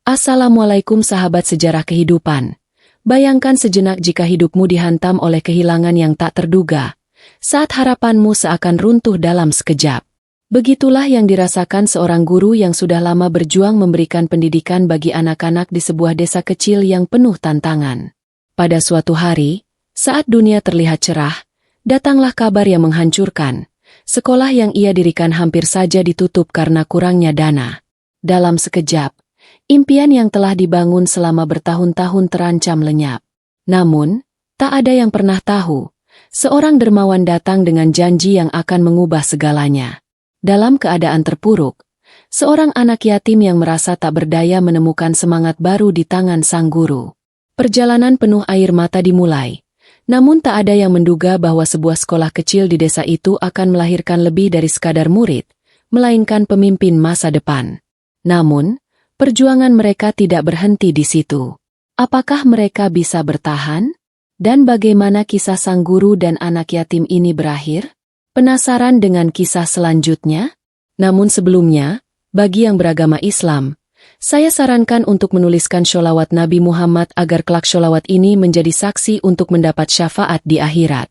Assalamualaikum sahabat sejarah kehidupan. Bayangkan sejenak jika hidupmu dihantam oleh kehilangan yang tak terduga, saat harapanmu seakan runtuh dalam sekejap. Begitulah yang dirasakan seorang guru yang sudah lama berjuang memberikan pendidikan bagi anak-anak di sebuah desa kecil yang penuh tantangan. Pada suatu hari, saat dunia terlihat cerah, datanglah kabar yang menghancurkan. Sekolah yang ia dirikan hampir saja ditutup karena kurangnya dana. Dalam sekejap, impian yang telah dibangun selama bertahun-tahun terancam lenyap. Namun, tak ada yang pernah tahu, seorang dermawan datang dengan janji yang akan mengubah segalanya. Dalam keadaan terpuruk, seorang anak yatim yang merasa tak berdaya menemukan semangat baru di tangan sang guru. Perjalanan penuh air mata dimulai. Namun tak ada yang menduga bahwa sebuah sekolah kecil di desa itu akan melahirkan lebih dari sekadar murid, melainkan pemimpin masa depan. Namun, perjuangan mereka tidak berhenti di situ. Apakah mereka bisa bertahan? Dan bagaimana kisah sang guru dan anak yatim ini berakhir? Penasaran dengan kisah selanjutnya? Namun sebelumnya, bagi yang beragama Islam, saya sarankan untuk menuliskan sholawat Nabi Muhammad agar kelak sholawat ini menjadi saksi untuk mendapat syafaat di akhirat.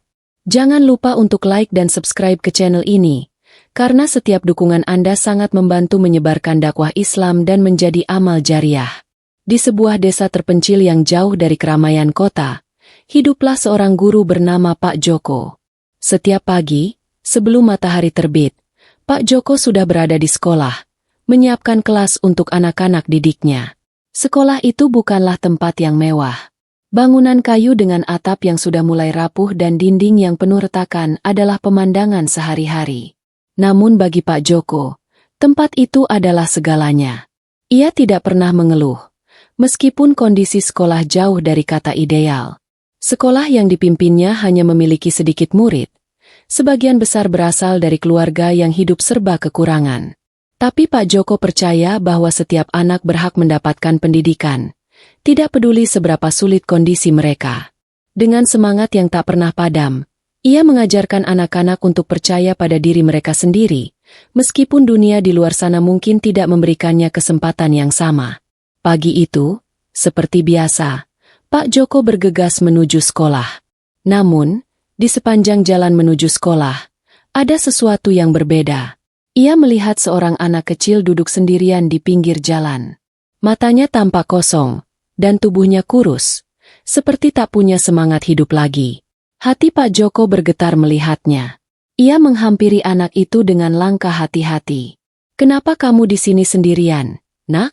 Jangan lupa untuk like dan subscribe ke channel ini, karena setiap dukungan Anda sangat membantu menyebarkan dakwah Islam dan menjadi amal jariah. Di sebuah desa terpencil yang jauh dari keramaian kota, hiduplah seorang guru bernama Pak Joko. Setiap pagi, sebelum matahari terbit, Pak Joko sudah berada di sekolah, menyiapkan kelas untuk anak-anak didiknya. Sekolah itu bukanlah tempat yang mewah. Bangunan kayu dengan atap yang sudah mulai rapuh dan dinding yang penuh retakan adalah pemandangan sehari-hari. Namun bagi Pak Joko, tempat itu adalah segalanya. Ia tidak pernah mengeluh, meskipun kondisi sekolah jauh dari kata ideal. Sekolah yang dipimpinnya hanya memiliki sedikit murid. Sebagian besar berasal dari keluarga yang hidup serba kekurangan. Tapi Pak Joko percaya bahwa setiap anak berhak mendapatkan pendidikan, tidak peduli seberapa sulit kondisi mereka. Dengan semangat yang tak pernah padam, ia mengajarkan anak-anak untuk percaya pada diri mereka sendiri, meskipun dunia di luar sana mungkin tidak memberikannya kesempatan yang sama. Pagi itu, seperti biasa, Pak Joko bergegas menuju sekolah. Namun, di sepanjang jalan menuju sekolah, ada sesuatu yang berbeda. Ia melihat seorang anak kecil duduk sendirian di pinggir jalan. Matanya tampak kosong, dan tubuhnya kurus, seperti tak punya semangat hidup lagi. Hati Pak Joko bergetar melihatnya. Ia menghampiri anak itu dengan langkah hati-hati. "Kenapa kamu di sini sendirian, Nak?"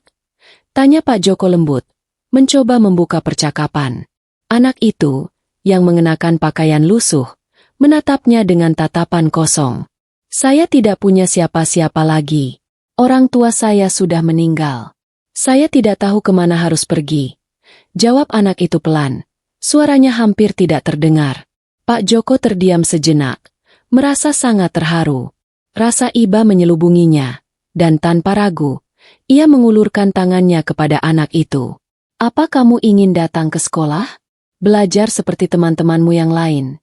tanya Pak Joko lembut, mencoba membuka percakapan. Anak itu, yang mengenakan pakaian lusuh, menatapnya dengan tatapan kosong. "Saya tidak punya siapa-siapa lagi. Orang tua saya sudah meninggal. Saya tidak tahu kemana harus pergi," jawab anak itu pelan. Suaranya hampir tidak terdengar. Pak Joko terdiam sejenak, merasa sangat terharu. Rasa iba menyelubunginya, dan tanpa ragu, ia mengulurkan tangannya kepada anak itu. "Apa kamu ingin datang ke sekolah? Belajar seperti teman-temanmu yang lain?"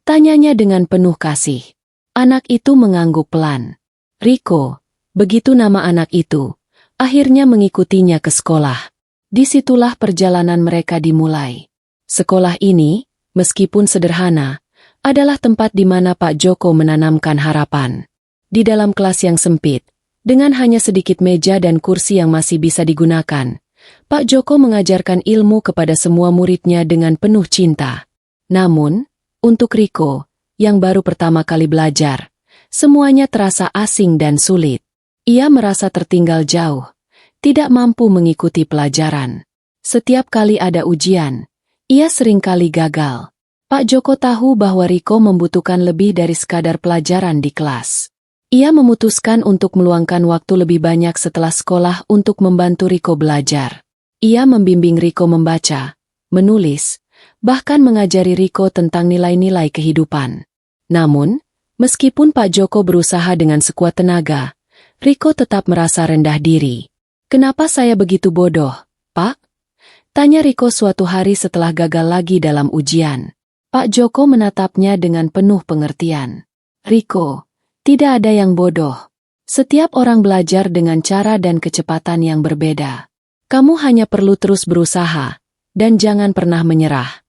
tanyanya dengan penuh kasih. Anak itu mengangguk pelan. Riko, begitu nama anak itu, akhirnya mengikutinya ke sekolah. Disitulah perjalanan mereka dimulai. Sekolah ini, meskipun sederhana, adalah tempat di mana Pak Joko menanamkan harapan. Di dalam kelas yang sempit, dengan hanya sedikit meja dan kursi yang masih bisa digunakan, Pak Joko mengajarkan ilmu kepada semua muridnya dengan penuh cinta. Namun, untuk Riko, yang baru pertama kali belajar, semuanya terasa asing dan sulit. Ia merasa tertinggal jauh, tidak mampu mengikuti pelajaran. Setiap kali ada ujian, ia seringkali gagal. Pak Joko tahu bahwa Riko membutuhkan lebih dari sekadar pelajaran di kelas. Ia memutuskan untuk meluangkan waktu lebih banyak setelah sekolah untuk membantu Riko belajar. Ia membimbing Riko membaca, menulis, bahkan mengajari Riko tentang nilai-nilai kehidupan. Namun, meskipun Pak Joko berusaha dengan sekuat tenaga, Riko tetap merasa rendah diri. "Kenapa saya begitu bodoh, Pak?" tanya Riko suatu hari setelah gagal lagi dalam ujian. Pak Joko menatapnya dengan penuh pengertian. "Riko, tidak ada yang bodoh. Setiap orang belajar dengan cara dan kecepatan yang berbeda. Kamu hanya perlu terus berusaha, dan jangan pernah menyerah,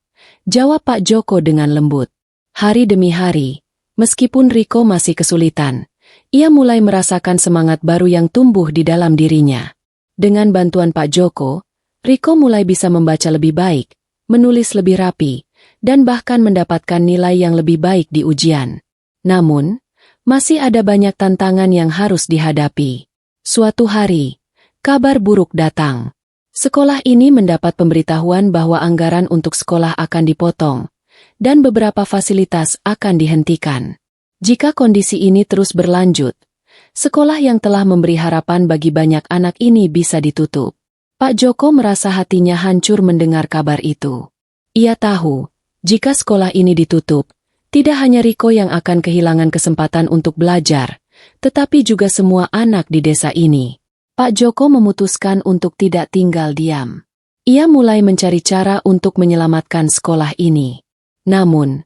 jawab Pak Joko dengan lembut. Hari demi hari, meskipun Riko masih kesulitan, ia mulai merasakan semangat baru yang tumbuh di dalam dirinya. Dengan bantuan Pak Joko, Riko mulai bisa membaca lebih baik, menulis lebih rapi, dan bahkan mendapatkan nilai yang lebih baik di ujian. Namun, masih ada banyak tantangan yang harus dihadapi. Suatu hari, kabar buruk datang. Sekolah ini mendapat pemberitahuan bahwa anggaran untuk sekolah akan dipotong, dan beberapa fasilitas akan dihentikan. Jika kondisi ini terus berlanjut, sekolah yang telah memberi harapan bagi banyak anak ini bisa ditutup. Pak Joko merasa hatinya hancur mendengar kabar itu. Ia tahu, jika sekolah ini ditutup, tidak hanya Riko yang akan kehilangan kesempatan untuk belajar, tetapi juga semua anak di desa ini. Pak Joko memutuskan untuk tidak tinggal diam. Ia mulai mencari cara untuk menyelamatkan sekolah ini. Namun,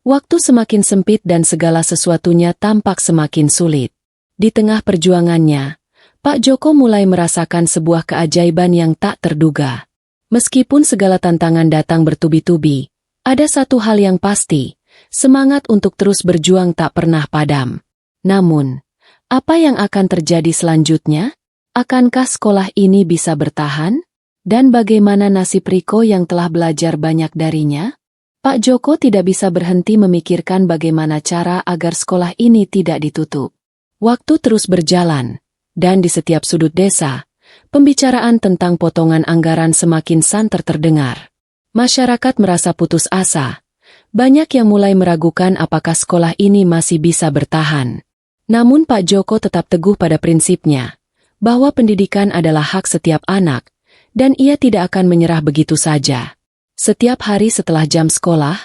waktu semakin sempit dan segala sesuatunya tampak semakin sulit. Di tengah perjuangannya, Pak Joko mulai merasakan sebuah keajaiban yang tak terduga. Meskipun segala tantangan datang bertubi-tubi, ada satu hal yang pasti, semangat untuk terus berjuang tak pernah padam. Namun, apa yang akan terjadi selanjutnya? Akankah sekolah ini bisa bertahan? Dan bagaimana nasib Riko yang telah belajar banyak darinya? Pak Joko tidak bisa berhenti memikirkan bagaimana cara agar sekolah ini tidak ditutup. Waktu terus berjalan, dan di setiap sudut desa, pembicaraan tentang potongan anggaran semakin santer terdengar. Masyarakat merasa putus asa. Banyak yang mulai meragukan apakah sekolah ini masih bisa bertahan. Namun Pak Joko tetap teguh pada prinsipnya, bahwa pendidikan adalah hak setiap anak, dan ia tidak akan menyerah begitu saja. Setiap hari setelah jam sekolah,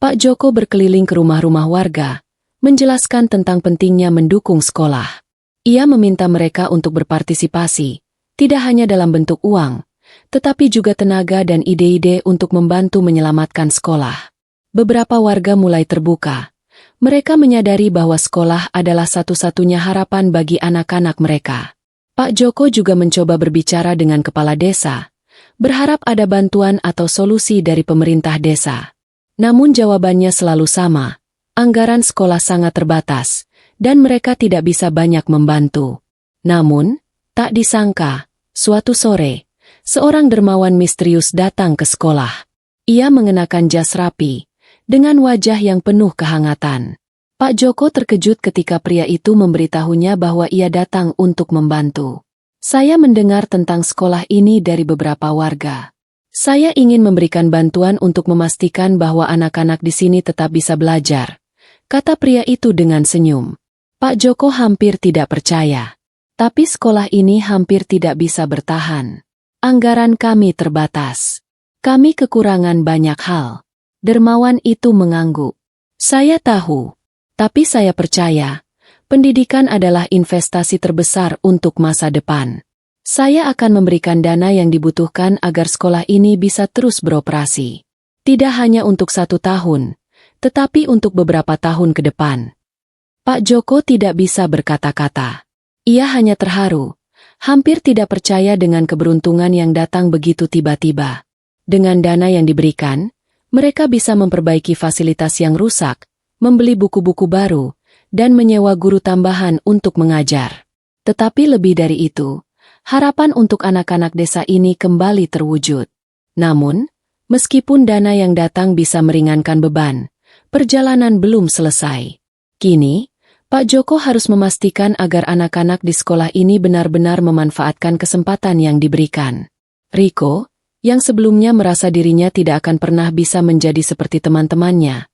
Pak Joko berkeliling ke rumah-rumah warga, menjelaskan tentang pentingnya mendukung sekolah. Ia meminta mereka untuk berpartisipasi, tidak hanya dalam bentuk uang, tetapi juga tenaga dan ide-ide untuk membantu menyelamatkan sekolah. Beberapa warga mulai terbuka. Mereka menyadari bahwa sekolah adalah satu-satunya harapan bagi anak-anak mereka. Pak Joko juga mencoba berbicara dengan kepala desa, berharap ada bantuan atau solusi dari pemerintah desa. Namun jawabannya selalu sama, anggaran sekolah sangat terbatas, dan mereka tidak bisa banyak membantu. Namun, tak disangka, suatu sore, seorang dermawan misterius datang ke sekolah. Ia mengenakan jas rapi, dengan wajah yang penuh kehangatan. Pak Joko terkejut ketika pria itu memberitahunya bahwa ia datang untuk membantu. Saya mendengar tentang sekolah ini dari beberapa warga. Saya ingin memberikan bantuan untuk memastikan bahwa anak-anak di sini tetap bisa belajar, kata pria itu dengan senyum. Pak Joko hampir tidak percaya. Tapi sekolah ini hampir tidak bisa bertahan. Anggaran kami terbatas. Kami kekurangan banyak hal. Dermawan itu mengangguk. Saya tahu. Tapi saya percaya, pendidikan adalah investasi terbesar untuk masa depan. Saya akan memberikan dana yang dibutuhkan agar sekolah ini bisa terus beroperasi. Tidak hanya untuk 1 tahun, tetapi untuk beberapa tahun ke depan. Pak Joko tidak bisa berkata-kata. Ia hanya terharu, hampir tidak percaya dengan keberuntungan yang datang begitu tiba-tiba. Dengan dana yang diberikan, mereka bisa memperbaiki fasilitas yang rusak, membeli buku-buku baru, dan menyewa guru tambahan untuk mengajar. Tetapi lebih dari itu, harapan untuk anak-anak desa ini kembali terwujud. Namun, meskipun dana yang datang bisa meringankan beban, perjalanan belum selesai. Kini, Pak Joko harus memastikan agar anak-anak di sekolah ini benar-benar memanfaatkan kesempatan yang diberikan. Riko, yang sebelumnya merasa dirinya tidak akan pernah bisa menjadi seperti teman-temannya,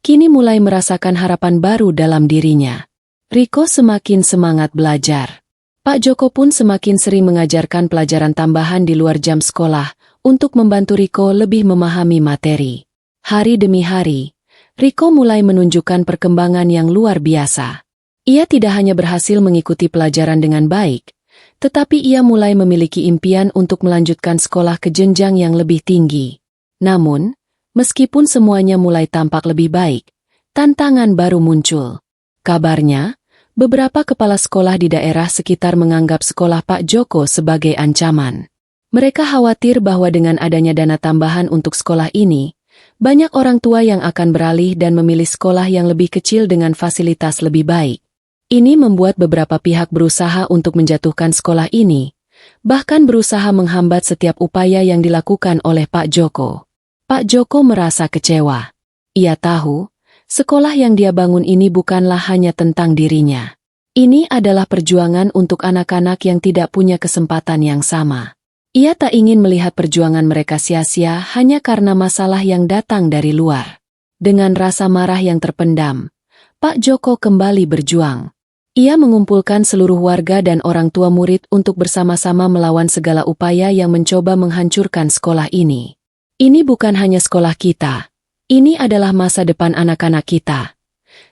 kini mulai merasakan harapan baru dalam dirinya. Riko semakin semangat belajar. Pak Joko pun semakin sering mengajarkan pelajaran tambahan di luar jam sekolah untuk membantu Riko lebih memahami materi. Hari demi hari, Riko mulai menunjukkan perkembangan yang luar biasa. Ia tidak hanya berhasil mengikuti pelajaran dengan baik, tetapi ia mulai memiliki impian untuk melanjutkan sekolah ke jenjang yang lebih tinggi. Namun, meskipun semuanya mulai tampak lebih baik, tantangan baru muncul. Kabarnya, beberapa kepala sekolah di daerah sekitar menganggap sekolah Pak Joko sebagai ancaman. Mereka khawatir bahwa dengan adanya dana tambahan untuk sekolah ini, banyak orang tua yang akan beralih dan memilih sekolah yang lebih kecil dengan fasilitas lebih baik. Ini membuat beberapa pihak berusaha untuk menjatuhkan sekolah ini, bahkan berusaha menghambat setiap upaya yang dilakukan oleh Pak Joko. Pak Joko merasa kecewa. Ia tahu, sekolah yang dia bangun ini bukanlah hanya tentang dirinya. Ini adalah perjuangan untuk anak-anak yang tidak punya kesempatan yang sama. Ia tak ingin melihat perjuangan mereka sia-sia hanya karena masalah yang datang dari luar. Dengan rasa marah yang terpendam, Pak Joko kembali berjuang. Ia mengumpulkan seluruh warga dan orang tua murid untuk bersama-sama melawan segala upaya yang mencoba menghancurkan sekolah ini. Ini bukan hanya sekolah kita. Ini adalah masa depan anak-anak kita.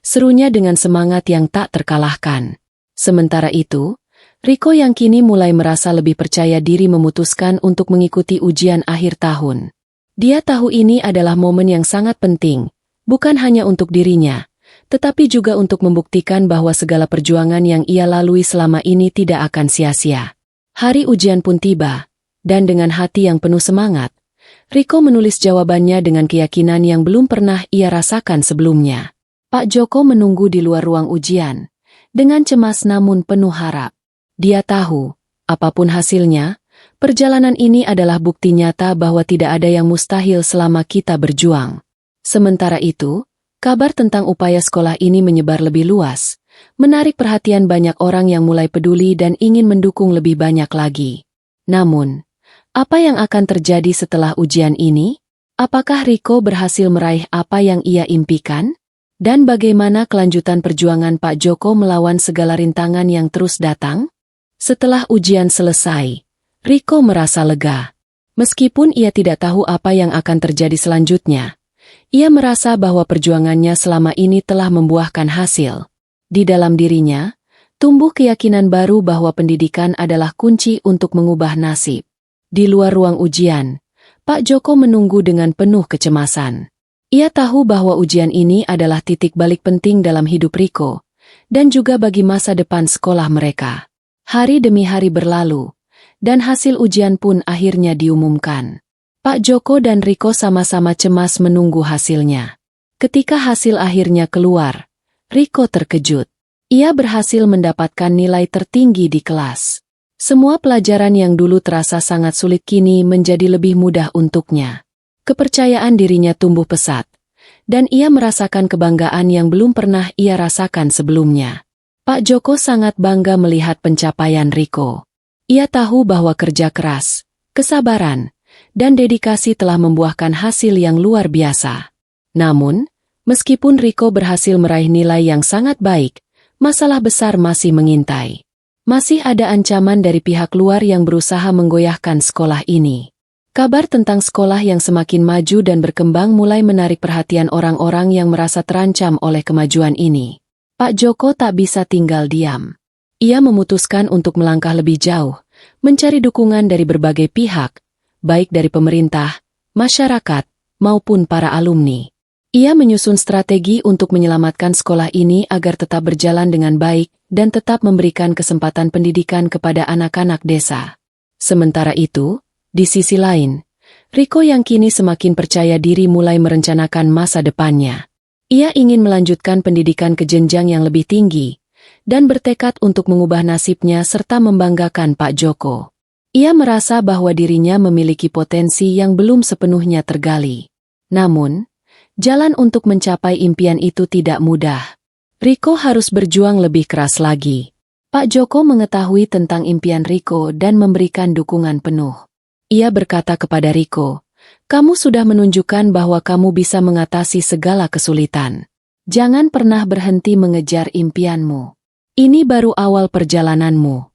Serunya dengan semangat yang tak terkalahkan. Sementara itu, Riko yang kini mulai merasa lebih percaya diri memutuskan untuk mengikuti ujian akhir tahun. Dia tahu ini adalah momen yang sangat penting, bukan hanya untuk dirinya, tetapi juga untuk membuktikan bahwa segala perjuangan yang ia lalui selama ini tidak akan sia-sia. Hari ujian pun tiba, dan dengan hati yang penuh semangat, Riko menulis jawabannya dengan keyakinan yang belum pernah ia rasakan sebelumnya. Pak Joko menunggu di luar ruang ujian, dengan cemas namun penuh harap. Dia tahu, apapun hasilnya, perjalanan ini adalah bukti nyata bahwa tidak ada yang mustahil selama kita berjuang. Sementara itu, kabar tentang upaya sekolah ini menyebar lebih luas, menarik perhatian banyak orang yang mulai peduli dan ingin mendukung lebih banyak lagi. Namun, apa yang akan terjadi setelah ujian ini? Apakah Riko berhasil meraih apa yang ia impikan? Dan bagaimana kelanjutan perjuangan Pak Joko melawan segala rintangan yang terus datang? Setelah ujian selesai, Riko merasa lega. Meskipun ia tidak tahu apa yang akan terjadi selanjutnya, ia merasa bahwa perjuangannya selama ini telah membuahkan hasil. Di dalam dirinya, tumbuh keyakinan baru bahwa pendidikan adalah kunci untuk mengubah nasib. Di luar ruang ujian, Pak Joko menunggu dengan penuh kecemasan. Ia tahu bahwa ujian ini adalah titik balik penting dalam hidup Riko, dan juga bagi masa depan sekolah mereka. Hari demi hari berlalu, dan hasil ujian pun akhirnya diumumkan. Pak Joko dan Riko sama-sama cemas menunggu hasilnya. Ketika hasil akhirnya keluar, Riko terkejut. Ia berhasil mendapatkan nilai tertinggi di kelas. Semua pelajaran yang dulu terasa sangat sulit kini menjadi lebih mudah untuknya. Kepercayaan dirinya tumbuh pesat, dan ia merasakan kebanggaan yang belum pernah ia rasakan sebelumnya. Pak Joko sangat bangga melihat pencapaian Riko. Ia tahu bahwa kerja keras, kesabaran, dan dedikasi telah membuahkan hasil yang luar biasa. Namun, meskipun Riko berhasil meraih nilai yang sangat baik, masalah besar masih mengintai. Masih ada ancaman dari pihak luar yang berusaha menggoyahkan sekolah ini. Kabar tentang sekolah yang semakin maju dan berkembang mulai menarik perhatian orang-orang yang merasa terancam oleh kemajuan ini. Pak Joko tak bisa tinggal diam. Ia memutuskan untuk melangkah lebih jauh, mencari dukungan dari berbagai pihak, baik dari pemerintah, masyarakat, maupun para alumni. Ia menyusun strategi untuk menyelamatkan sekolah ini agar tetap berjalan dengan baik dan tetap memberikan kesempatan pendidikan kepada anak-anak desa. Sementara itu, di sisi lain, Riko yang kini semakin percaya diri mulai merencanakan masa depannya. Ia ingin melanjutkan pendidikan ke jenjang yang lebih tinggi dan bertekad untuk mengubah nasibnya serta membanggakan Pak Joko. Ia merasa bahwa dirinya memiliki potensi yang belum sepenuhnya tergali. Namun, jalan untuk mencapai impian itu tidak mudah. Riko harus berjuang lebih keras lagi. Pak Joko mengetahui tentang impian Riko dan memberikan dukungan penuh. Ia berkata kepada Riko, "Kamu sudah menunjukkan bahwa kamu bisa mengatasi segala kesulitan. Jangan pernah berhenti mengejar impianmu. Ini baru awal perjalananmu."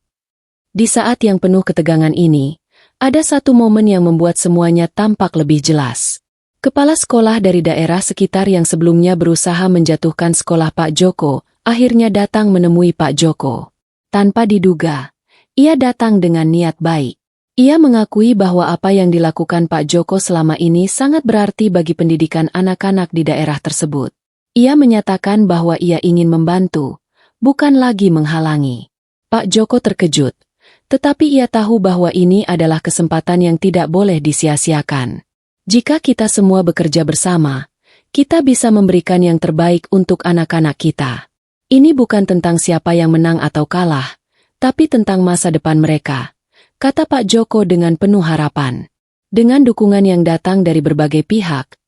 Di saat yang penuh ketegangan ini, ada satu momen yang membuat semuanya tampak lebih jelas. Kepala sekolah dari daerah sekitar yang sebelumnya berusaha menjatuhkan sekolah Pak Joko, akhirnya datang menemui Pak Joko. Tanpa diduga, ia datang dengan niat baik. Ia mengakui bahwa apa yang dilakukan Pak Joko selama ini sangat berarti bagi pendidikan anak-anak di daerah tersebut. Ia menyatakan bahwa ia ingin membantu, bukan lagi menghalangi. Pak Joko terkejut, Tetapi ia tahu bahwa ini adalah kesempatan yang tidak boleh disia-siakan. Jika kita semua bekerja bersama, kita bisa memberikan yang terbaik untuk anak-anak kita. Ini bukan tentang siapa yang menang atau kalah, tapi tentang masa depan mereka, kata Pak Joko dengan penuh harapan. Dengan dukungan yang datang dari berbagai pihak,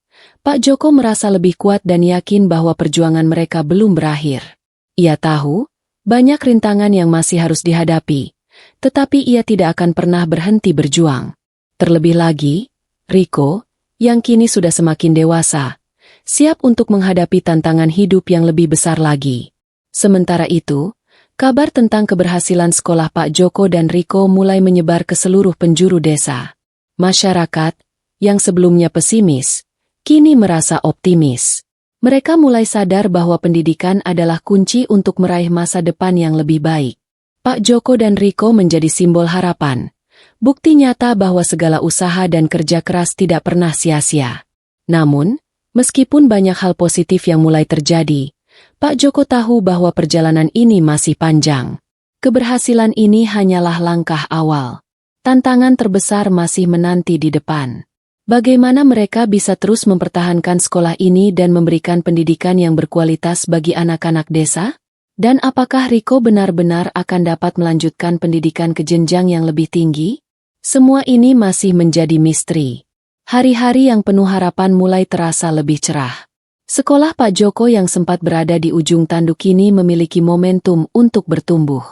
Pak Joko merasa lebih kuat dan yakin bahwa perjuangan mereka belum berakhir. Ia tahu, banyak rintangan yang masih harus dihadapi, tetapi ia tidak akan pernah berhenti berjuang. Terlebih lagi, Rico, yang kini sudah semakin dewasa, siap untuk menghadapi tantangan hidup yang lebih besar lagi. Sementara itu, kabar tentang keberhasilan sekolah Pak Joko dan Rico mulai menyebar ke seluruh penjuru desa. Masyarakat, yang sebelumnya pesimis, kini merasa optimis. Mereka mulai sadar bahwa pendidikan adalah kunci untuk meraih masa depan yang lebih baik. Pak Joko dan Rico menjadi simbol harapan, bukti nyata bahwa segala usaha dan kerja keras tidak pernah sia-sia. Namun, meskipun banyak hal positif yang mulai terjadi, Pak Joko tahu bahwa perjalanan ini masih panjang. Keberhasilan ini hanyalah langkah awal. Tantangan terbesar masih menanti di depan. Bagaimana mereka bisa terus mempertahankan sekolah ini dan memberikan pendidikan yang berkualitas bagi anak-anak desa? Dan apakah Rico benar-benar akan dapat melanjutkan pendidikan ke jenjang yang lebih tinggi? Semua ini masih menjadi misteri. Hari-hari yang penuh harapan mulai terasa lebih cerah. Sekolah Pak Joko yang sempat berada di ujung tanduk kini memiliki momentum untuk bertumbuh.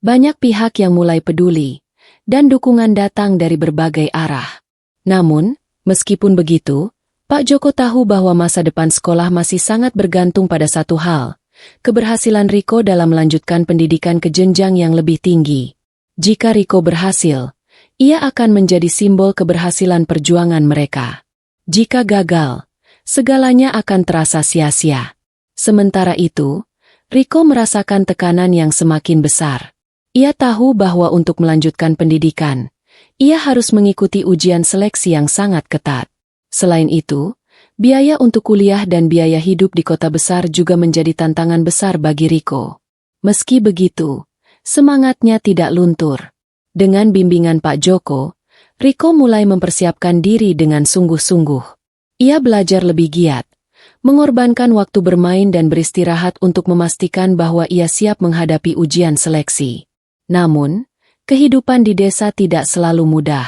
Banyak pihak yang mulai peduli, dan dukungan datang dari berbagai arah. Namun, meskipun begitu, Pak Joko tahu bahwa masa depan sekolah masih sangat bergantung pada satu hal, keberhasilan Rico dalam melanjutkan pendidikan ke jenjang yang lebih tinggi. Jika Rico berhasil, ia akan menjadi simbol keberhasilan perjuangan mereka. Jika gagal, segalanya akan terasa sia-sia. Sementara itu, Rico merasakan tekanan yang semakin besar. Ia tahu bahwa untuk melanjutkan pendidikan, ia harus mengikuti ujian seleksi yang sangat ketat. Selain itu, biaya untuk kuliah dan biaya hidup di kota besar juga menjadi tantangan besar bagi Rico. Meski begitu, semangatnya tidak luntur. Dengan bimbingan Pak Joko, Rico mulai mempersiapkan diri dengan sungguh-sungguh. Ia belajar lebih giat, mengorbankan waktu bermain dan beristirahat untuk memastikan bahwa ia siap menghadapi ujian seleksi. Namun, kehidupan di desa tidak selalu mudah.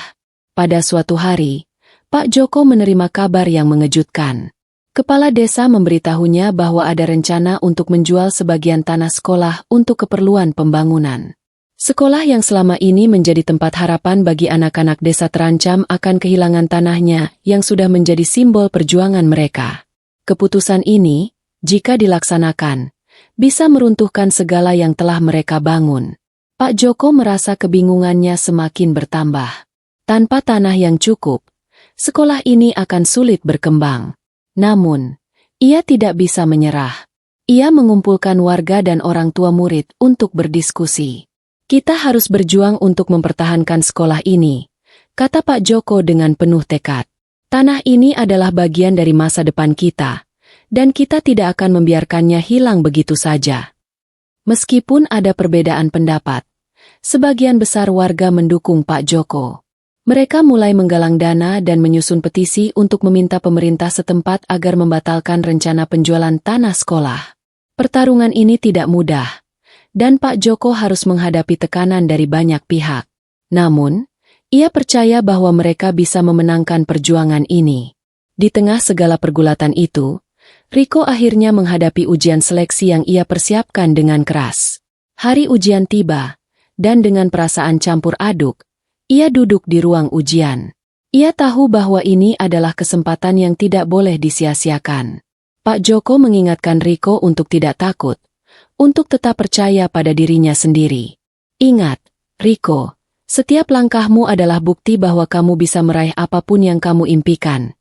Pada suatu hari, Pak Joko menerima kabar yang mengejutkan. Kepala desa memberitahunya bahwa ada rencana untuk menjual sebagian tanah sekolah untuk keperluan pembangunan. Sekolah yang selama ini menjadi tempat harapan bagi anak-anak desa terancam akan kehilangan tanahnya yang sudah menjadi simbol perjuangan mereka. Keputusan ini, jika dilaksanakan, bisa meruntuhkan segala yang telah mereka bangun. Pak Joko merasa kebingungannya semakin bertambah. Tanpa tanah yang cukup, sekolah ini akan sulit berkembang. Namun, ia tidak bisa menyerah. Ia mengumpulkan warga dan orang tua murid untuk berdiskusi. Kita harus berjuang untuk mempertahankan sekolah ini, kata Pak Joko dengan penuh tekad. Tanah ini adalah bagian dari masa depan kita, dan kita tidak akan membiarkannya hilang begitu saja. Meskipun ada perbedaan pendapat, sebagian besar warga mendukung Pak Joko. Mereka mulai menggalang dana dan menyusun petisi untuk meminta pemerintah setempat agar membatalkan rencana penjualan tanah sekolah. Pertarungan ini tidak mudah, dan Pak Joko harus menghadapi tekanan dari banyak pihak. Namun, ia percaya bahwa mereka bisa memenangkan perjuangan ini. Di tengah segala pergulatan itu, Rico akhirnya menghadapi ujian seleksi yang ia persiapkan dengan keras. Hari ujian tiba, dan dengan perasaan campur aduk, ia duduk di ruang ujian. Ia tahu bahwa ini adalah kesempatan yang tidak boleh disia-siakan. Pak Joko mengingatkan Rico untuk tidak takut, untuk tetap percaya pada dirinya sendiri. Ingat, Rico, setiap langkahmu adalah bukti bahwa kamu bisa meraih apapun yang kamu impikan,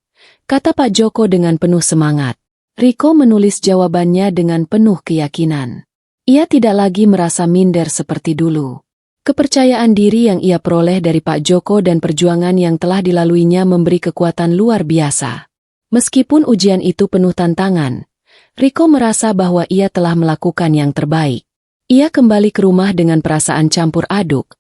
kata Pak Joko dengan penuh semangat. Rico menulis jawabannya dengan penuh keyakinan. Ia tidak lagi merasa minder seperti dulu. Kepercayaan diri yang ia peroleh dari Pak Joko dan perjuangan yang telah dilaluinya memberi kekuatan luar biasa. Meskipun ujian itu penuh tantangan, Rico merasa bahwa ia telah melakukan yang terbaik. Ia kembali ke rumah dengan perasaan campur aduk,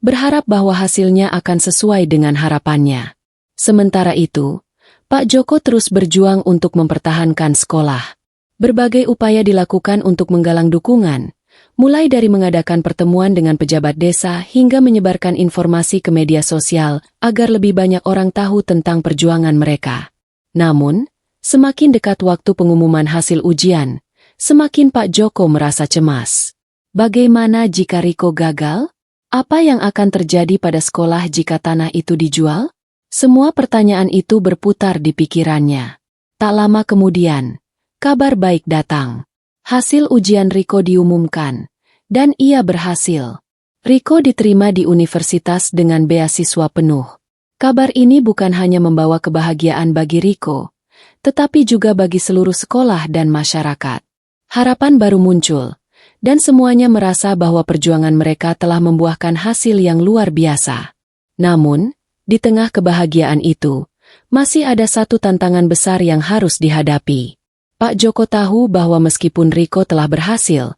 berharap bahwa hasilnya akan sesuai dengan harapannya. Sementara itu, Pak Joko terus berjuang untuk mempertahankan sekolah. Berbagai upaya dilakukan untuk menggalang dukungan, mulai dari mengadakan pertemuan dengan pejabat desa hingga menyebarkan informasi ke media sosial agar lebih banyak orang tahu tentang perjuangan mereka. Namun, semakin dekat waktu pengumuman hasil ujian, semakin Pak Joko merasa cemas. Bagaimana jika Riko gagal? Apa yang akan terjadi pada sekolah jika tanah itu dijual? Semua pertanyaan itu berputar di pikirannya. Tak lama kemudian, kabar baik datang. Hasil ujian Riko diumumkan, dan ia berhasil. Riko diterima di universitas dengan beasiswa penuh. Kabar ini bukan hanya membawa kebahagiaan bagi Riko, tetapi juga bagi seluruh sekolah dan masyarakat. Harapan baru muncul, dan semuanya merasa bahwa perjuangan mereka telah membuahkan hasil yang luar biasa. Namun, di tengah kebahagiaan itu, masih ada satu tantangan besar yang harus dihadapi. Pak Joko tahu bahwa meskipun Riko telah berhasil,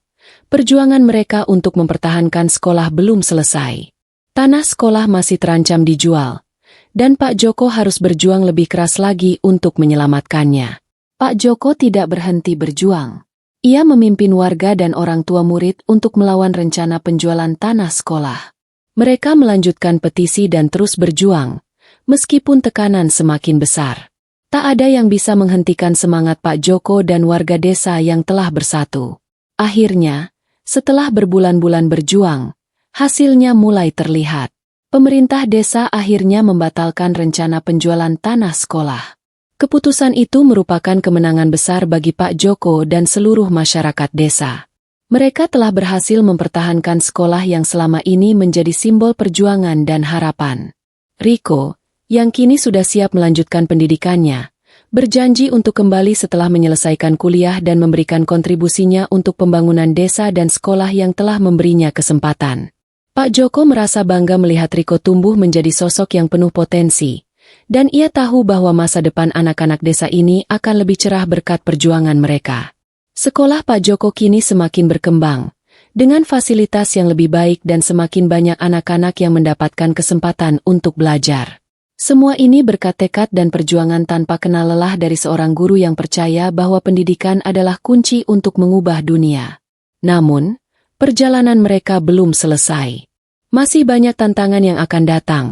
perjuangan mereka untuk mempertahankan sekolah belum selesai. Tanah sekolah masih terancam dijual, dan Pak Joko harus berjuang lebih keras lagi untuk menyelamatkannya. Pak Joko tidak berhenti berjuang. Ia memimpin warga dan orang tua murid untuk melawan rencana penjualan tanah sekolah. Mereka melanjutkan petisi dan terus berjuang, meskipun tekanan semakin besar. Tak ada yang bisa menghentikan semangat Pak Joko dan warga desa yang telah bersatu. Akhirnya, setelah berbulan-bulan berjuang, hasilnya mulai terlihat. Pemerintah desa akhirnya membatalkan rencana penjualan tanah sekolah. Keputusan itu merupakan kemenangan besar bagi Pak Joko dan seluruh masyarakat desa. Mereka telah berhasil mempertahankan sekolah yang selama ini menjadi simbol perjuangan dan harapan. Riko, yang kini sudah siap melanjutkan pendidikannya, berjanji untuk kembali setelah menyelesaikan kuliah dan memberikan kontribusinya untuk pembangunan desa dan sekolah yang telah memberinya kesempatan. Pak Joko merasa bangga melihat Riko tumbuh menjadi sosok yang penuh potensi, dan ia tahu bahwa masa depan anak-anak desa ini akan lebih cerah berkat perjuangan mereka. Sekolah Pak Joko kini semakin berkembang, dengan fasilitas yang lebih baik dan semakin banyak anak-anak yang mendapatkan kesempatan untuk belajar. Semua ini berkat tekad dan perjuangan tanpa kenal lelah dari seorang guru yang percaya bahwa pendidikan adalah kunci untuk mengubah dunia. Namun, perjalanan mereka belum selesai. Masih banyak tantangan yang akan datang.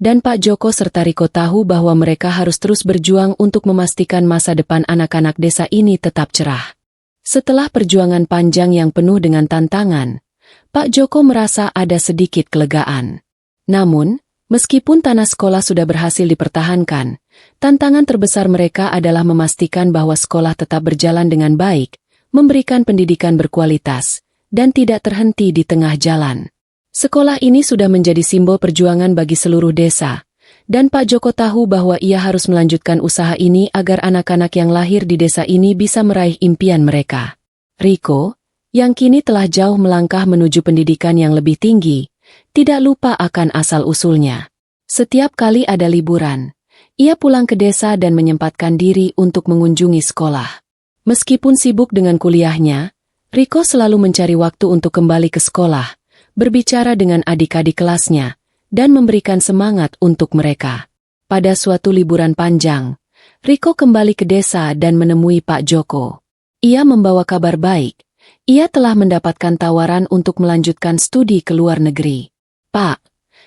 Dan Pak Joko serta Riko tahu bahwa mereka harus terus berjuang untuk memastikan masa depan anak-anak desa ini tetap cerah. Setelah perjuangan panjang yang penuh dengan tantangan, Pak Joko merasa ada sedikit kelegaan. Namun, meskipun tanah sekolah sudah berhasil dipertahankan, tantangan terbesar mereka adalah memastikan bahwa sekolah tetap berjalan dengan baik, memberikan pendidikan berkualitas, dan tidak terhenti di tengah jalan. Sekolah ini sudah menjadi simbol perjuangan bagi seluruh desa, dan Pak Joko tahu bahwa ia harus melanjutkan usaha ini agar anak-anak yang lahir di desa ini bisa meraih impian mereka. Riko, yang kini telah jauh melangkah menuju pendidikan yang lebih tinggi, tidak lupa akan asal-usulnya. Setiap kali ada liburan, ia pulang ke desa dan menyempatkan diri untuk mengunjungi sekolah. Meskipun sibuk dengan kuliahnya, Riko selalu mencari waktu untuk kembali ke sekolah, berbicara dengan adik-adik kelasnya, dan memberikan semangat untuk mereka. Pada suatu liburan panjang, Riko kembali ke desa dan menemui Pak Joko. Ia membawa kabar baik. Ia telah mendapatkan tawaran untuk melanjutkan studi ke luar negeri. Pak,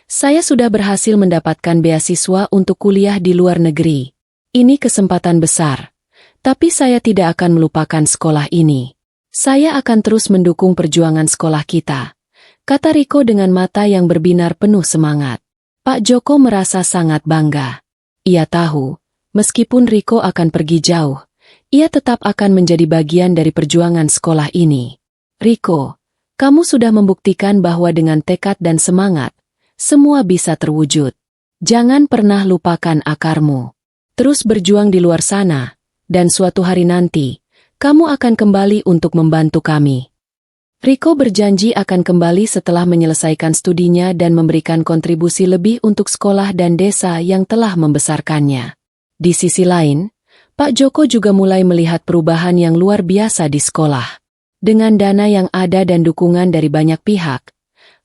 saya sudah berhasil mendapatkan beasiswa untuk kuliah di luar negeri. Ini kesempatan besar, tapi saya tidak akan melupakan sekolah ini. Saya akan terus mendukung perjuangan sekolah kita, kata Riko dengan mata yang berbinar penuh semangat. Pak Joko merasa sangat bangga. Ia tahu, meskipun Riko akan pergi jauh, ia tetap akan menjadi bagian dari perjuangan sekolah ini. Riko, kamu sudah membuktikan bahwa dengan tekad dan semangat, semua bisa terwujud. Jangan pernah lupakan akarmu. Terus berjuang di luar sana, dan suatu hari nanti, kamu akan kembali untuk membantu kami. Riko berjanji akan kembali setelah menyelesaikan studinya dan memberikan kontribusi lebih untuk sekolah dan desa yang telah membesarkannya. Di sisi lain, Pak Joko juga mulai melihat perubahan yang luar biasa di sekolah. Dengan dana yang ada dan dukungan dari banyak pihak,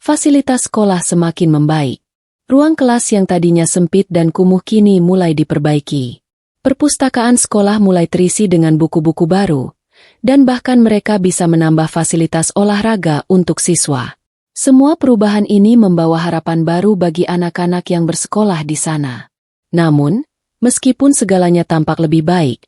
Fasilitas sekolah semakin membaik. Ruang kelas yang tadinya sempit dan kumuh kini mulai diperbaiki. Perpustakaan sekolah mulai terisi dengan buku-buku baru, dan bahkan mereka bisa menambah fasilitas olahraga untuk siswa. Semua perubahan ini membawa harapan baru bagi anak-anak yang bersekolah di sana. Namun, meskipun segalanya tampak lebih baik,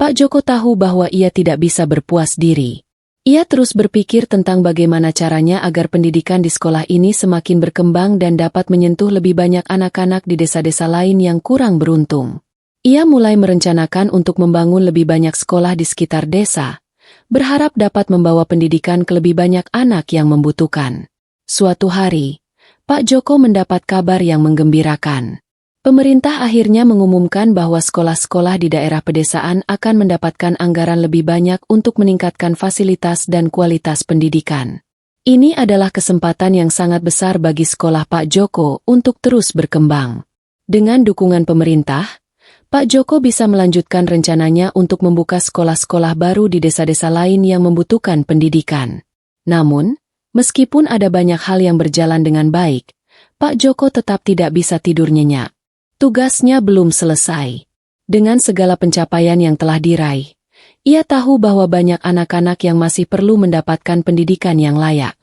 Pak Joko tahu bahwa ia tidak bisa berpuas diri. Ia terus berpikir tentang bagaimana caranya agar pendidikan di sekolah ini semakin berkembang dan dapat menyentuh lebih banyak anak-anak di desa-desa lain yang kurang beruntung. Ia mulai merencanakan untuk membangun lebih banyak sekolah di sekitar desa, berharap dapat membawa pendidikan ke lebih banyak anak yang membutuhkan. Suatu hari, Pak Joko mendapat kabar yang menggembirakan. Pemerintah akhirnya mengumumkan bahwa sekolah-sekolah di daerah pedesaan akan mendapatkan anggaran lebih banyak untuk meningkatkan fasilitas dan kualitas pendidikan. Ini adalah kesempatan yang sangat besar bagi sekolah Pak Joko untuk terus berkembang. Dengan dukungan pemerintah, Pak Joko bisa melanjutkan rencananya untuk membuka sekolah-sekolah baru di desa-desa lain yang membutuhkan pendidikan. Namun, meskipun ada banyak hal yang berjalan dengan baik, Pak Joko tetap tidak bisa tidur nyenyak. Tugasnya belum selesai. Dengan segala pencapaian yang telah diraih, ia tahu bahwa banyak anak-anak yang masih perlu mendapatkan pendidikan yang layak.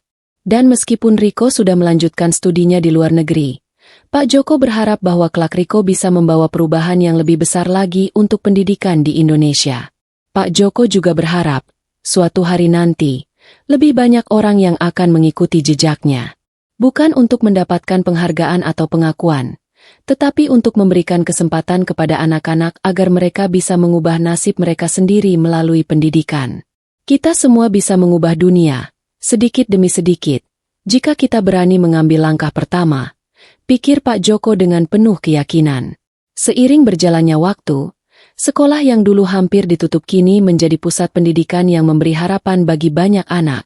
Dan meskipun Riko sudah melanjutkan studinya di luar negeri, Pak Joko berharap bahwa kelak Riko bisa membawa perubahan yang lebih besar lagi untuk pendidikan di Indonesia. Pak Joko juga berharap, suatu hari nanti, lebih banyak orang yang akan mengikuti jejaknya. Bukan untuk mendapatkan penghargaan atau pengakuan, tetapi untuk memberikan kesempatan kepada anak-anak agar mereka bisa mengubah nasib mereka sendiri melalui pendidikan. Kita semua bisa mengubah dunia, sedikit demi sedikit, jika kita berani mengambil langkah pertama, pikir Pak Joko dengan penuh keyakinan. Seiring berjalannya waktu, sekolah yang dulu hampir ditutup kini menjadi pusat pendidikan yang memberi harapan bagi banyak anak.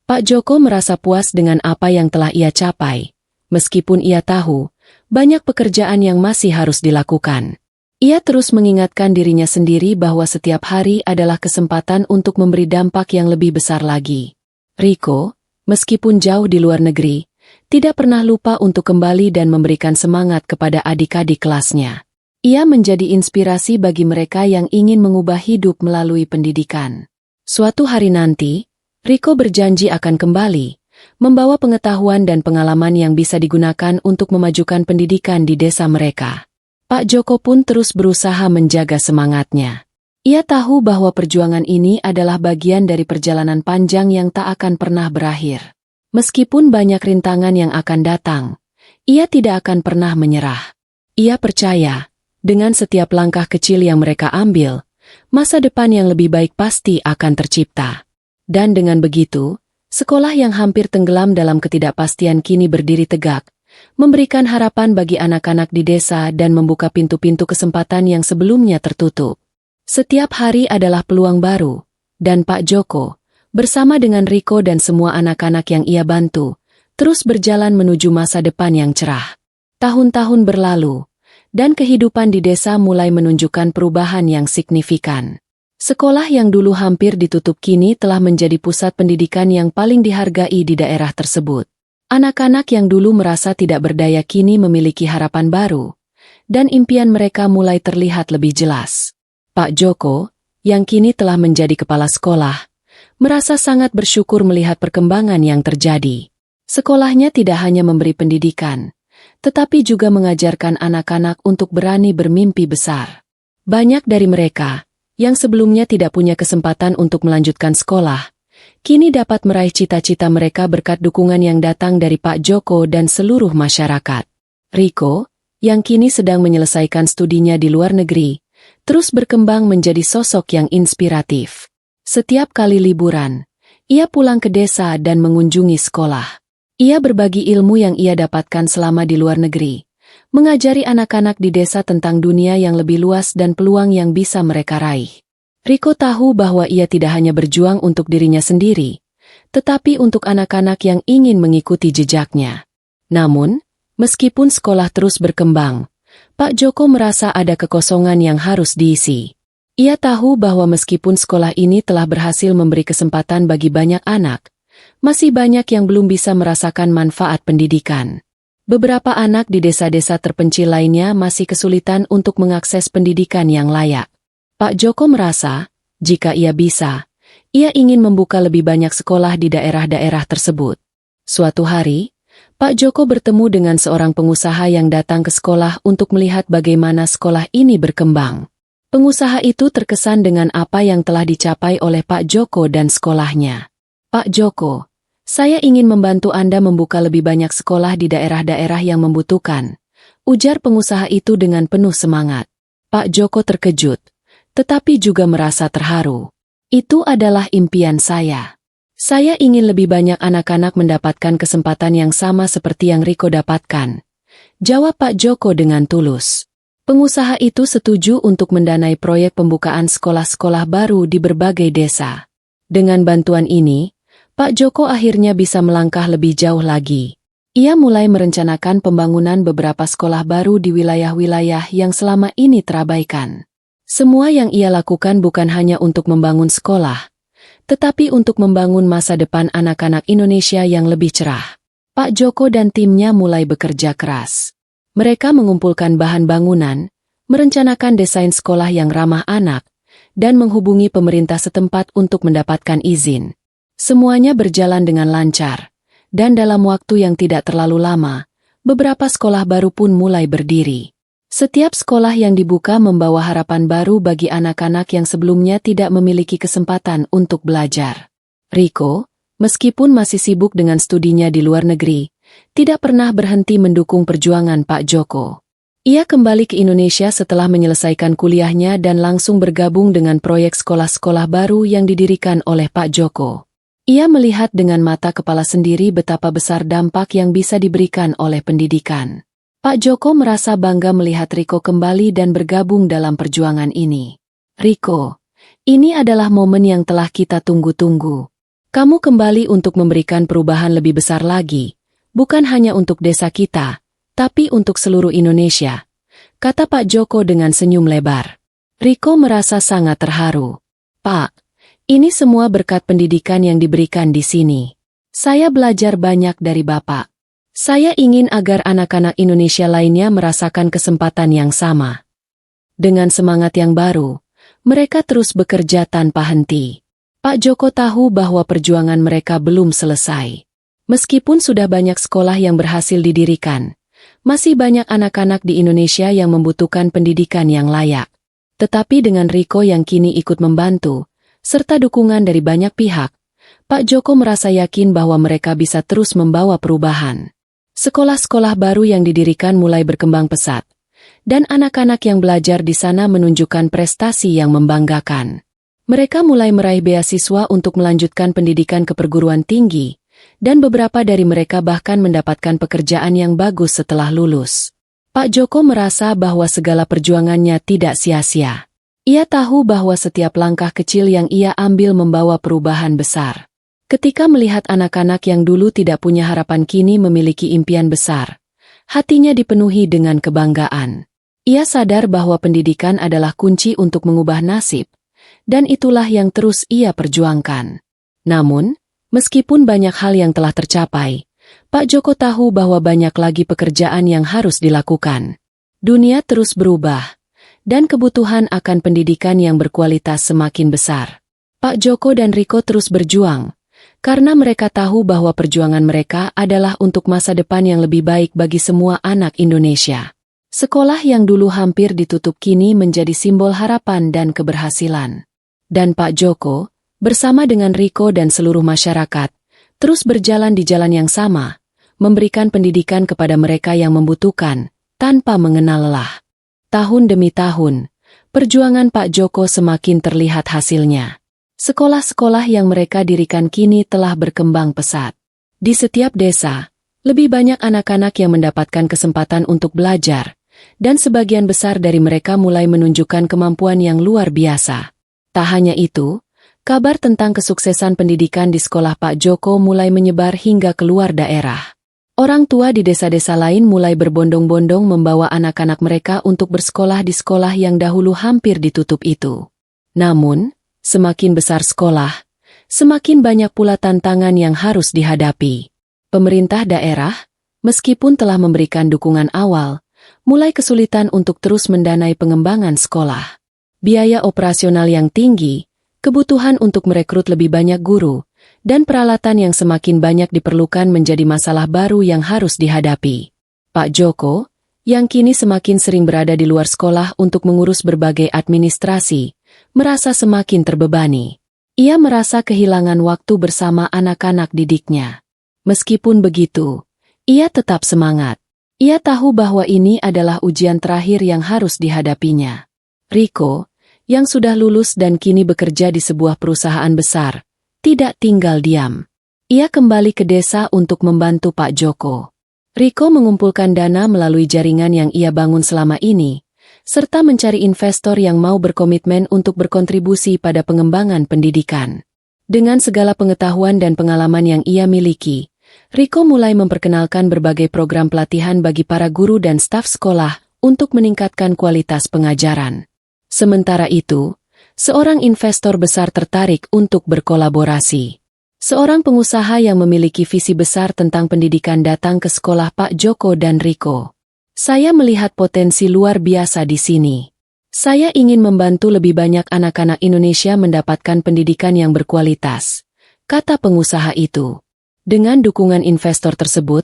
Pak Joko merasa puas dengan apa yang telah ia capai, meskipun ia tahu, banyak pekerjaan yang masih harus dilakukan. Ia terus mengingatkan dirinya sendiri bahwa setiap hari adalah kesempatan untuk memberi dampak yang lebih besar lagi. Riko, meskipun jauh di luar negeri, tidak pernah lupa untuk kembali dan memberikan semangat kepada adik-adik kelasnya. Ia menjadi inspirasi bagi mereka yang ingin mengubah hidup melalui pendidikan. Suatu hari nanti, Riko berjanji akan kembali, membawa pengetahuan dan pengalaman yang bisa digunakan untuk memajukan pendidikan di desa mereka. Pak Joko pun terus berusaha menjaga semangatnya. Ia tahu bahwa perjuangan ini adalah bagian dari perjalanan panjang yang tak akan pernah berakhir. Meskipun banyak rintangan yang akan datang, ia tidak akan pernah menyerah. Ia percaya, dengan setiap langkah kecil yang mereka ambil, masa depan yang lebih baik pasti akan tercipta. Dan dengan begitu, sekolah yang hampir tenggelam dalam ketidakpastian kini berdiri tegak, memberikan harapan bagi anak-anak di desa dan membuka pintu-pintu kesempatan yang sebelumnya tertutup. Setiap hari adalah peluang baru, dan Pak Joko, bersama dengan Riko dan semua anak-anak yang ia bantu, terus berjalan menuju masa depan yang cerah. Tahun-tahun berlalu, dan kehidupan di desa mulai menunjukkan perubahan yang signifikan. Sekolah yang dulu hampir ditutup kini telah menjadi pusat pendidikan yang paling dihargai di daerah tersebut. Anak-anak yang dulu merasa tidak berdaya kini memiliki harapan baru, dan impian mereka mulai terlihat lebih jelas. Pak Joko, yang kini telah menjadi kepala sekolah, merasa sangat bersyukur melihat perkembangan yang terjadi. Sekolahnya tidak hanya memberi pendidikan, tetapi juga mengajarkan anak-anak untuk berani bermimpi besar. Banyak dari mereka, yang sebelumnya tidak punya kesempatan untuk melanjutkan sekolah, kini dapat meraih cita-cita mereka berkat dukungan yang datang dari Pak Joko dan seluruh masyarakat. Riko, yang kini sedang menyelesaikan studinya di luar negeri, terus berkembang menjadi sosok yang inspiratif. Setiap kali liburan, ia pulang ke desa dan mengunjungi sekolah. Ia berbagi ilmu yang ia dapatkan selama di luar negeri, mengajari anak-anak di desa tentang dunia yang lebih luas dan peluang yang bisa mereka raih. Riko tahu bahwa ia tidak hanya berjuang untuk dirinya sendiri, tetapi untuk anak-anak yang ingin mengikuti jejaknya. Namun, meskipun sekolah terus berkembang, Pak Joko merasa ada kekosongan yang harus diisi. Ia tahu bahwa meskipun sekolah ini telah berhasil memberi kesempatan bagi banyak anak, masih banyak yang belum bisa merasakan manfaat pendidikan. Beberapa anak di desa-desa terpencil lainnya masih kesulitan untuk mengakses pendidikan yang layak. Pak Joko merasa, jika ia bisa, ia ingin membuka lebih banyak sekolah di daerah-daerah tersebut. Suatu hari, Pak Joko bertemu dengan seorang pengusaha yang datang ke sekolah untuk melihat bagaimana sekolah ini berkembang. Pengusaha itu terkesan dengan apa yang telah dicapai oleh Pak Joko dan sekolahnya. Pak Joko, saya ingin membantu Anda membuka lebih banyak sekolah di daerah-daerah yang membutuhkan, ujar pengusaha itu dengan penuh semangat. Pak Joko terkejut, tetapi juga merasa terharu. Itu adalah impian saya. Saya ingin lebih banyak anak-anak mendapatkan kesempatan yang sama seperti yang Riko dapatkan, jawab Pak Joko dengan tulus. Pengusaha itu setuju untuk mendanai proyek pembukaan sekolah-sekolah baru di berbagai desa. Dengan bantuan ini, Pak Joko akhirnya bisa melangkah lebih jauh lagi. Ia mulai merencanakan pembangunan beberapa sekolah baru di wilayah-wilayah yang selama ini terabaikan. Semua yang ia lakukan bukan hanya untuk membangun sekolah, tetapi untuk membangun masa depan anak-anak Indonesia yang lebih cerah. Pak Joko dan timnya mulai bekerja keras. Mereka mengumpulkan bahan bangunan, merencanakan desain sekolah yang ramah anak, dan menghubungi pemerintah setempat untuk mendapatkan izin. Semuanya berjalan dengan lancar, dan dalam waktu yang tidak terlalu lama, beberapa sekolah baru pun mulai berdiri. Setiap sekolah yang dibuka membawa harapan baru bagi anak-anak yang sebelumnya tidak memiliki kesempatan untuk belajar. Riko, meskipun masih sibuk dengan studinya di luar negeri, tidak pernah berhenti mendukung perjuangan Pak Joko. Ia kembali ke Indonesia setelah menyelesaikan kuliahnya dan langsung bergabung dengan proyek sekolah-sekolah baru yang didirikan oleh Pak Joko. Ia melihat dengan mata kepala sendiri betapa besar dampak yang bisa diberikan oleh pendidikan. Pak Joko merasa bangga melihat Riko kembali dan bergabung dalam perjuangan ini. Riko, ini adalah momen yang telah kita tunggu-tunggu. Kamu kembali untuk memberikan perubahan lebih besar lagi, bukan hanya untuk desa kita, tapi untuk seluruh Indonesia, kata Pak Joko dengan senyum lebar. Riko merasa sangat terharu. Pak, ini semua berkat pendidikan yang diberikan di sini. Saya belajar banyak dari Bapak. Saya ingin agar anak-anak Indonesia lainnya merasakan kesempatan yang sama. Dengan semangat yang baru, mereka terus bekerja tanpa henti. Pak Joko tahu bahwa perjuangan mereka belum selesai. Meskipun sudah banyak sekolah yang berhasil didirikan, masih banyak anak-anak di Indonesia yang membutuhkan pendidikan yang layak. Tetapi dengan Riko yang kini ikut membantu, serta dukungan dari banyak pihak, Pak Joko merasa yakin bahwa mereka bisa terus membawa perubahan. Sekolah-sekolah baru yang didirikan mulai berkembang pesat, dan anak-anak yang belajar di sana menunjukkan prestasi yang membanggakan. Mereka mulai meraih beasiswa untuk melanjutkan pendidikan ke perguruan tinggi, dan beberapa dari mereka bahkan mendapatkan pekerjaan yang bagus setelah lulus. Pak Joko merasa bahwa segala perjuangannya tidak sia-sia. Ia tahu bahwa setiap langkah kecil yang ia ambil membawa perubahan besar. Ketika melihat anak-anak yang dulu tidak punya harapan kini memiliki impian besar, hatinya dipenuhi dengan kebanggaan. Ia sadar bahwa pendidikan adalah kunci untuk mengubah nasib, dan itulah yang terus ia perjuangkan. Namun, meskipun banyak hal yang telah tercapai, Pak Joko tahu bahwa banyak lagi pekerjaan yang harus dilakukan. Dunia terus berubah, dan kebutuhan akan pendidikan yang berkualitas semakin besar. Pak Joko dan Riko terus berjuang, karena mereka tahu bahwa perjuangan mereka adalah untuk masa depan yang lebih baik bagi semua anak Indonesia. Sekolah yang dulu hampir ditutup kini menjadi simbol harapan dan keberhasilan. Dan Pak Joko, bersama dengan Riko dan seluruh masyarakat, terus berjalan di jalan yang sama, memberikan pendidikan kepada mereka yang membutuhkan, tanpa mengenal lelah. Tahun demi tahun, perjuangan Pak Joko semakin terlihat hasilnya. Sekolah-sekolah yang mereka dirikan kini telah berkembang pesat. Di setiap desa, lebih banyak anak-anak yang mendapatkan kesempatan untuk belajar, dan sebagian besar dari mereka mulai menunjukkan kemampuan yang luar biasa. Tak hanya itu, kabar tentang kesuksesan pendidikan di sekolah Pak Joko mulai menyebar hingga keluar daerah. Orang tua di desa-desa lain mulai berbondong-bondong membawa anak-anak mereka untuk bersekolah di sekolah yang dahulu hampir ditutup itu. Namun, semakin besar sekolah, semakin banyak pula tantangan yang harus dihadapi. Pemerintah daerah, meskipun telah memberikan dukungan awal, mulai kesulitan untuk terus mendanai pengembangan sekolah. Biaya operasional yang tinggi, kebutuhan untuk merekrut lebih banyak guru, dan peralatan yang semakin banyak diperlukan menjadi masalah baru yang harus dihadapi. Pak Joko, yang kini semakin sering berada di luar sekolah untuk mengurus berbagai administrasi, merasa semakin terbebani. Ia merasa kehilangan waktu bersama anak-anak didiknya. Meskipun begitu, ia tetap semangat. Ia tahu bahwa ini adalah ujian terakhir yang harus dihadapinya. Riko, yang sudah lulus dan kini bekerja di sebuah perusahaan besar, tidak tinggal diam. Ia kembali ke desa untuk membantu Pak Joko. Riko mengumpulkan dana melalui jaringan yang ia bangun selama ini, serta mencari investor yang mau berkomitmen untuk berkontribusi pada pengembangan pendidikan. Dengan segala pengetahuan dan pengalaman yang ia miliki, Riko mulai memperkenalkan berbagai program pelatihan bagi para guru dan staf sekolah untuk meningkatkan kualitas pengajaran. Sementara itu, seorang investor besar tertarik untuk berkolaborasi. Seorang pengusaha yang memiliki visi besar tentang pendidikan datang ke sekolah Pak Joko dan Riko. Saya melihat potensi luar biasa di sini. Saya ingin membantu lebih banyak anak-anak Indonesia mendapatkan pendidikan yang berkualitas, kata pengusaha itu. Dengan dukungan investor tersebut,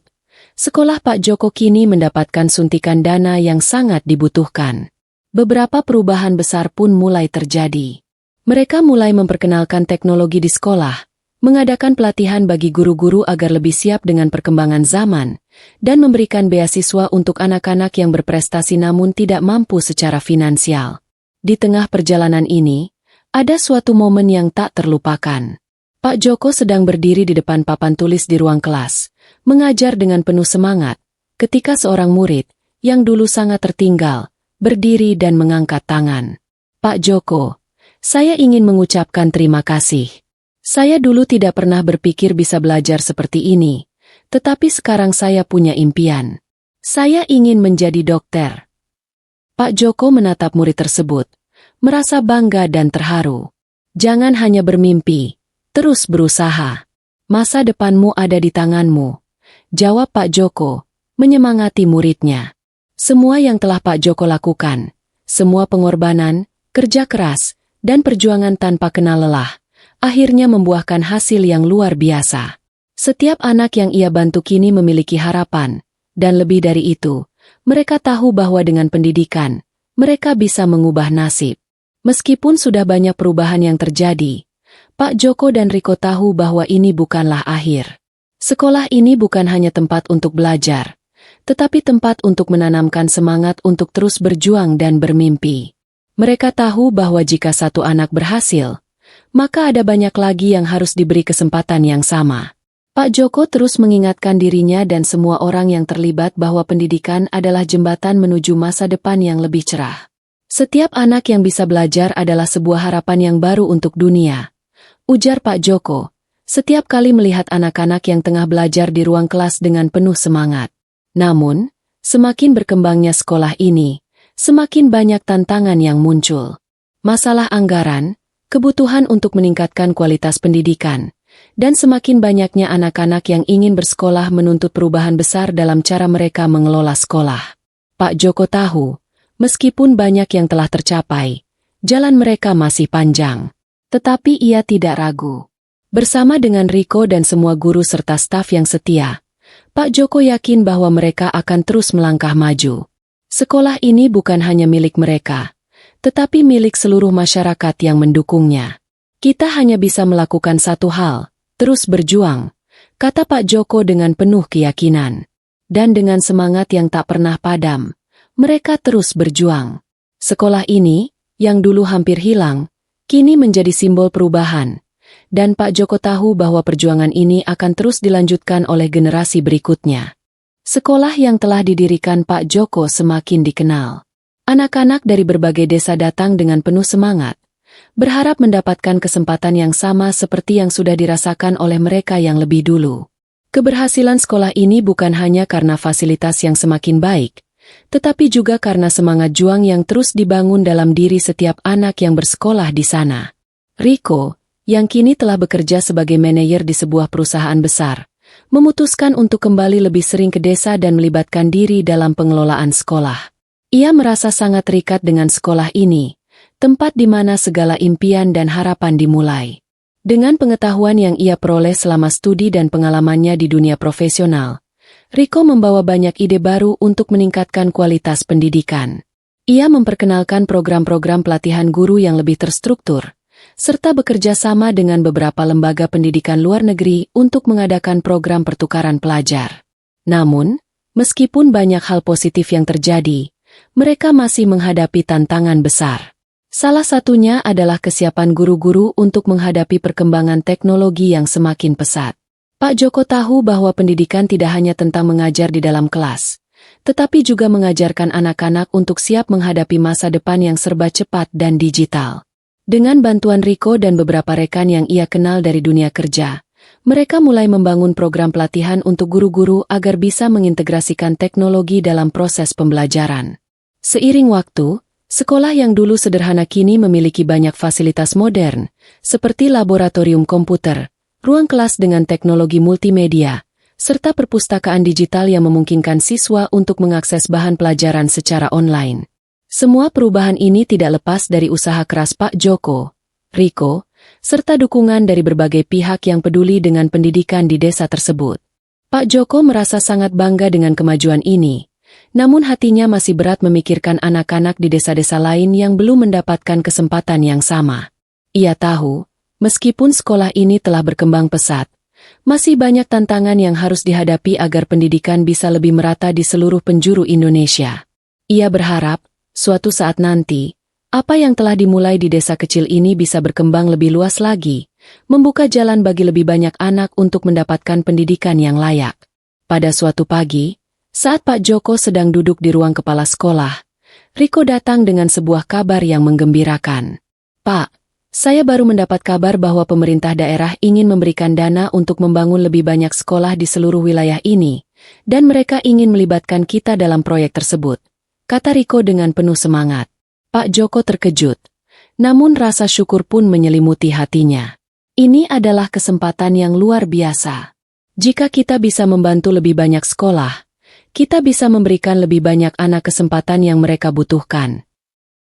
sekolah Pak Joko kini mendapatkan suntikan dana yang sangat dibutuhkan. Beberapa perubahan besar pun mulai terjadi. Mereka mulai memperkenalkan teknologi di sekolah, mengadakan pelatihan bagi guru-guru agar lebih siap dengan perkembangan zaman, dan memberikan beasiswa untuk anak-anak yang berprestasi namun tidak mampu secara finansial. Di tengah perjalanan ini, ada suatu momen yang tak terlupakan. Pak Joko sedang berdiri di depan papan tulis di ruang kelas, mengajar dengan penuh semangat, ketika seorang murid, yang dulu sangat tertinggal, berdiri dan mengangkat tangan. Pak Joko, saya ingin mengucapkan terima kasih. Saya dulu tidak pernah berpikir bisa belajar seperti ini, tetapi sekarang saya punya impian. Saya ingin menjadi dokter. Pak Joko menatap murid tersebut, merasa bangga dan terharu. Jangan hanya bermimpi, terus berusaha. Masa depanmu ada di tanganmu, jawab Pak Joko, menyemangati muridnya. Semua yang telah Pak Joko lakukan, semua pengorbanan, kerja keras, dan perjuangan tanpa kenal lelah, akhirnya membuahkan hasil yang luar biasa. Setiap anak yang ia bantu kini memiliki harapan, dan lebih dari itu, mereka tahu bahwa dengan pendidikan, mereka bisa mengubah nasib. Meskipun sudah banyak perubahan yang terjadi, Pak Joko dan Riko tahu bahwa ini bukanlah akhir. Sekolah ini bukan hanya tempat untuk belajar, tetapi tempat untuk menanamkan semangat untuk terus berjuang dan bermimpi. Mereka tahu bahwa jika satu anak berhasil, maka ada banyak lagi yang harus diberi kesempatan yang sama. Pak Joko terus mengingatkan dirinya dan semua orang yang terlibat bahwa pendidikan adalah jembatan menuju masa depan yang lebih cerah. Setiap anak yang bisa belajar adalah sebuah harapan yang baru untuk dunia, ujar Pak Joko, setiap kali melihat anak-anak yang tengah belajar di ruang kelas dengan penuh semangat. Namun, semakin berkembangnya sekolah ini, semakin banyak tantangan yang muncul. Masalah anggaran, kebutuhan untuk meningkatkan kualitas pendidikan, dan semakin banyaknya anak-anak yang ingin bersekolah menuntut perubahan besar dalam cara mereka mengelola sekolah. Pak Joko tahu, meskipun banyak yang telah tercapai, jalan mereka masih panjang. Tetapi ia tidak ragu. Bersama dengan Riko dan semua guru serta staf yang setia, Pak Joko yakin bahwa mereka akan terus melangkah maju. Sekolah ini bukan hanya milik mereka, tetapi milik seluruh masyarakat yang mendukungnya. Kita hanya bisa melakukan satu hal, terus berjuang, kata Pak Joko dengan penuh keyakinan. Dan dengan semangat yang tak pernah padam, mereka terus berjuang. Sekolah ini, yang dulu hampir hilang, kini menjadi simbol perubahan. Dan Pak Joko tahu bahwa perjuangan ini akan terus dilanjutkan oleh generasi berikutnya. Sekolah yang telah didirikan Pak Joko semakin dikenal. Anak-anak dari berbagai desa datang dengan penuh semangat, berharap mendapatkan kesempatan yang sama seperti yang sudah dirasakan oleh mereka yang lebih dulu. Keberhasilan sekolah ini bukan hanya karena fasilitas yang semakin baik, tetapi juga karena semangat juang yang terus dibangun dalam diri setiap anak yang bersekolah di sana. Riko, yang kini telah bekerja sebagai manajer di sebuah perusahaan besar, memutuskan untuk kembali lebih sering ke desa dan melibatkan diri dalam pengelolaan sekolah. Ia merasa sangat terikat dengan sekolah ini, tempat di mana segala impian dan harapan dimulai. Dengan pengetahuan yang ia peroleh selama studi dan pengalamannya di dunia profesional, Rico membawa banyak ide baru untuk meningkatkan kualitas pendidikan. Ia memperkenalkan program-program pelatihan guru yang lebih terstruktur, serta bekerja sama dengan beberapa lembaga pendidikan luar negeri untuk mengadakan program pertukaran pelajar. Namun, meskipun banyak hal positif yang terjadi, mereka masih menghadapi tantangan besar. Salah satunya adalah kesiapan guru-guru untuk menghadapi perkembangan teknologi yang semakin pesat. Pak Joko tahu bahwa pendidikan tidak hanya tentang mengajar di dalam kelas, tetapi juga mengajarkan anak-anak untuk siap menghadapi masa depan yang serba cepat dan digital. Dengan bantuan Rico dan beberapa rekan yang ia kenal dari dunia kerja, mereka mulai membangun program pelatihan untuk guru-guru agar bisa mengintegrasikan teknologi dalam proses pembelajaran. Seiring waktu, sekolah yang dulu sederhana kini memiliki banyak fasilitas modern, seperti laboratorium komputer, ruang kelas dengan teknologi multimedia, serta perpustakaan digital yang memungkinkan siswa untuk mengakses bahan pelajaran secara online. Semua perubahan ini tidak lepas dari usaha keras Pak Joko, Rico, serta dukungan dari berbagai pihak yang peduli dengan pendidikan di desa tersebut. Pak Joko merasa sangat bangga dengan kemajuan ini. Namun hatinya masih berat memikirkan anak-anak di desa-desa lain yang belum mendapatkan kesempatan yang sama. Ia tahu, meskipun sekolah ini telah berkembang pesat, masih banyak tantangan yang harus dihadapi agar pendidikan bisa lebih merata di seluruh penjuru Indonesia. Ia berharap, suatu saat nanti, apa yang telah dimulai di desa kecil ini bisa berkembang lebih luas lagi, membuka jalan bagi lebih banyak anak untuk mendapatkan pendidikan yang layak. Pada suatu pagi, saat Pak Joko sedang duduk di ruang kepala sekolah, Rico datang dengan sebuah kabar yang menggembirakan. "Pak, saya baru mendapat kabar bahwa pemerintah daerah ingin memberikan dana untuk membangun lebih banyak sekolah di seluruh wilayah ini, dan mereka ingin melibatkan kita dalam proyek tersebut," kata Rico dengan penuh semangat. Pak Joko terkejut, namun rasa syukur pun menyelimuti hatinya. Ini adalah kesempatan yang luar biasa. Jika kita bisa membantu lebih banyak sekolah, kita bisa memberikan lebih banyak anak kesempatan yang mereka butuhkan.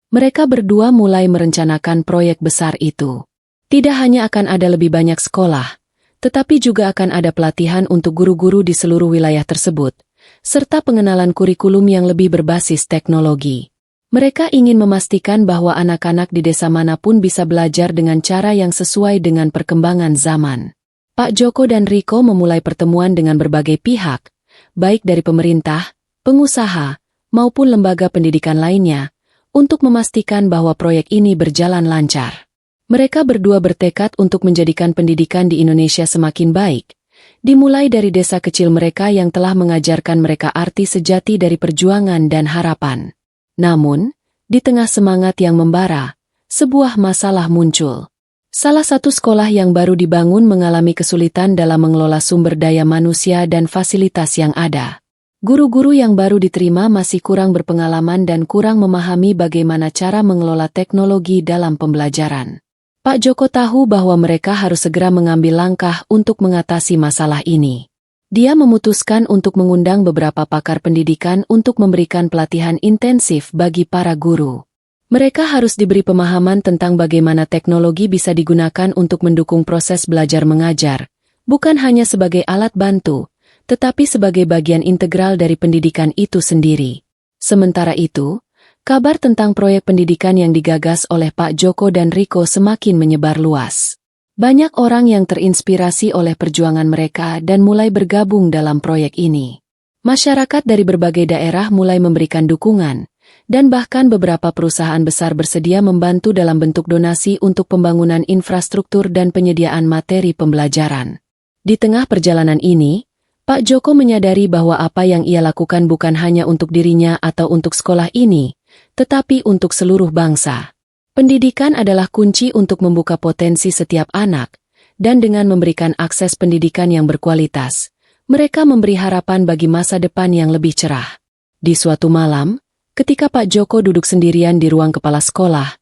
Mereka berdua mulai merencanakan proyek besar itu. Tidak hanya akan ada lebih banyak sekolah, tetapi juga akan ada pelatihan untuk guru-guru di seluruh wilayah tersebut, serta pengenalan kurikulum yang lebih berbasis teknologi. Mereka ingin memastikan bahwa anak-anak di desa manapun bisa belajar dengan cara yang sesuai dengan perkembangan zaman. Pak Joko dan Rico memulai pertemuan dengan berbagai pihak, baik dari pemerintah, pengusaha, maupun lembaga pendidikan lainnya, untuk memastikan bahwa proyek ini berjalan lancar. Mereka berdua bertekad untuk menjadikan pendidikan di Indonesia semakin baik, dimulai dari desa kecil mereka yang telah mengajarkan mereka arti sejati dari perjuangan dan harapan. Namun, di tengah semangat yang membara, sebuah masalah muncul. Salah satu sekolah yang baru dibangun mengalami kesulitan dalam mengelola sumber daya manusia dan fasilitas yang ada. Guru-guru yang baru diterima masih kurang berpengalaman dan kurang memahami bagaimana cara mengelola teknologi dalam pembelajaran. Pak Joko tahu bahwa mereka harus segera mengambil langkah untuk mengatasi masalah ini. Dia memutuskan untuk mengundang beberapa pakar pendidikan untuk memberikan pelatihan intensif bagi para guru. Mereka harus diberi pemahaman tentang bagaimana teknologi bisa digunakan untuk mendukung proses belajar mengajar, bukan hanya sebagai alat bantu, tetapi sebagai bagian integral dari pendidikan itu sendiri. Sementara itu, kabar tentang proyek pendidikan yang digagas oleh Pak Joko dan Rico semakin menyebar luas. Banyak orang yang terinspirasi oleh perjuangan mereka dan mulai bergabung dalam proyek ini. Masyarakat dari berbagai daerah mulai memberikan dukungan, dan bahkan beberapa perusahaan besar bersedia membantu dalam bentuk donasi untuk pembangunan infrastruktur dan penyediaan materi pembelajaran. Di tengah perjalanan ini, Pak Joko menyadari bahwa apa yang ia lakukan bukan hanya untuk dirinya atau untuk sekolah ini, tetapi untuk seluruh bangsa. Pendidikan adalah kunci untuk membuka potensi setiap anak, dan dengan memberikan akses pendidikan yang berkualitas, mereka memberi harapan bagi masa depan yang lebih cerah. Di suatu malam, ketika Pak Joko duduk sendirian di ruang kepala sekolah,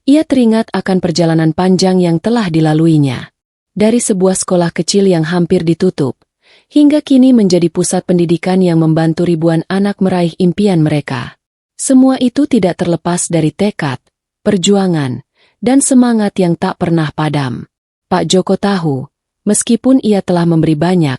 Ia teringat akan perjalanan panjang yang telah dilaluinya. Dari sebuah sekolah kecil yang hampir ditutup, hingga kini menjadi pusat pendidikan yang membantu ribuan anak meraih impian mereka. Semua itu tidak terlepas dari tekad, perjuangan, dan semangat yang tak pernah padam. Pak Joko tahu, meskipun ia telah memberi banyak,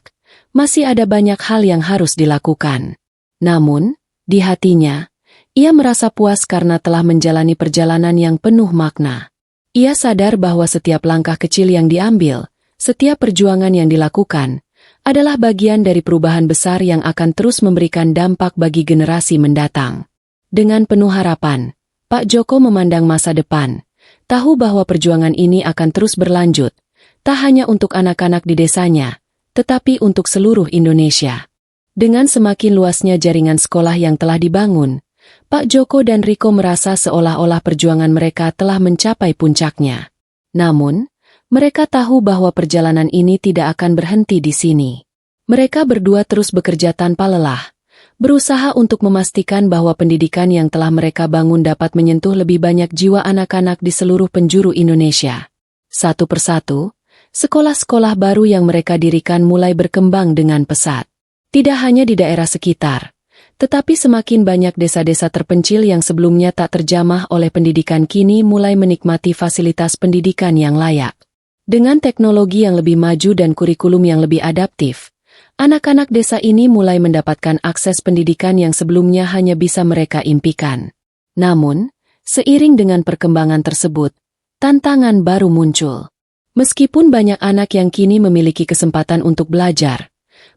masih ada banyak hal yang harus dilakukan. Namun, di hatinya, ia merasa puas karena telah menjalani perjalanan yang penuh makna. Ia sadar bahwa setiap langkah kecil yang diambil, setiap perjuangan yang dilakukan, adalah bagian dari perubahan besar yang akan terus memberikan dampak bagi generasi mendatang. Dengan penuh harapan, Pak Joko memandang masa depan, tahu bahwa perjuangan ini akan terus berlanjut, tak hanya untuk anak-anak di desanya, tetapi untuk seluruh Indonesia. Dengan semakin luasnya jaringan sekolah yang telah dibangun, Pak Joko dan Riko merasa seolah-olah perjuangan mereka telah mencapai puncaknya. Namun, mereka tahu bahwa perjalanan ini tidak akan berhenti di sini. Mereka berdua terus bekerja tanpa lelah, berusaha untuk memastikan bahwa pendidikan yang telah mereka bangun dapat menyentuh lebih banyak jiwa anak-anak di seluruh penjuru Indonesia. Satu persatu, sekolah-sekolah baru yang mereka dirikan mulai berkembang dengan pesat. Tidak hanya di daerah sekitar, tetapi semakin banyak desa-desa terpencil yang sebelumnya tak terjamah oleh pendidikan kini mulai menikmati fasilitas pendidikan yang layak. Dengan teknologi yang lebih maju dan kurikulum yang lebih adaptif, anak-anak desa ini mulai mendapatkan akses pendidikan yang sebelumnya hanya bisa mereka impikan. Namun, seiring dengan perkembangan tersebut, tantangan baru muncul. Meskipun banyak anak yang kini memiliki kesempatan untuk belajar,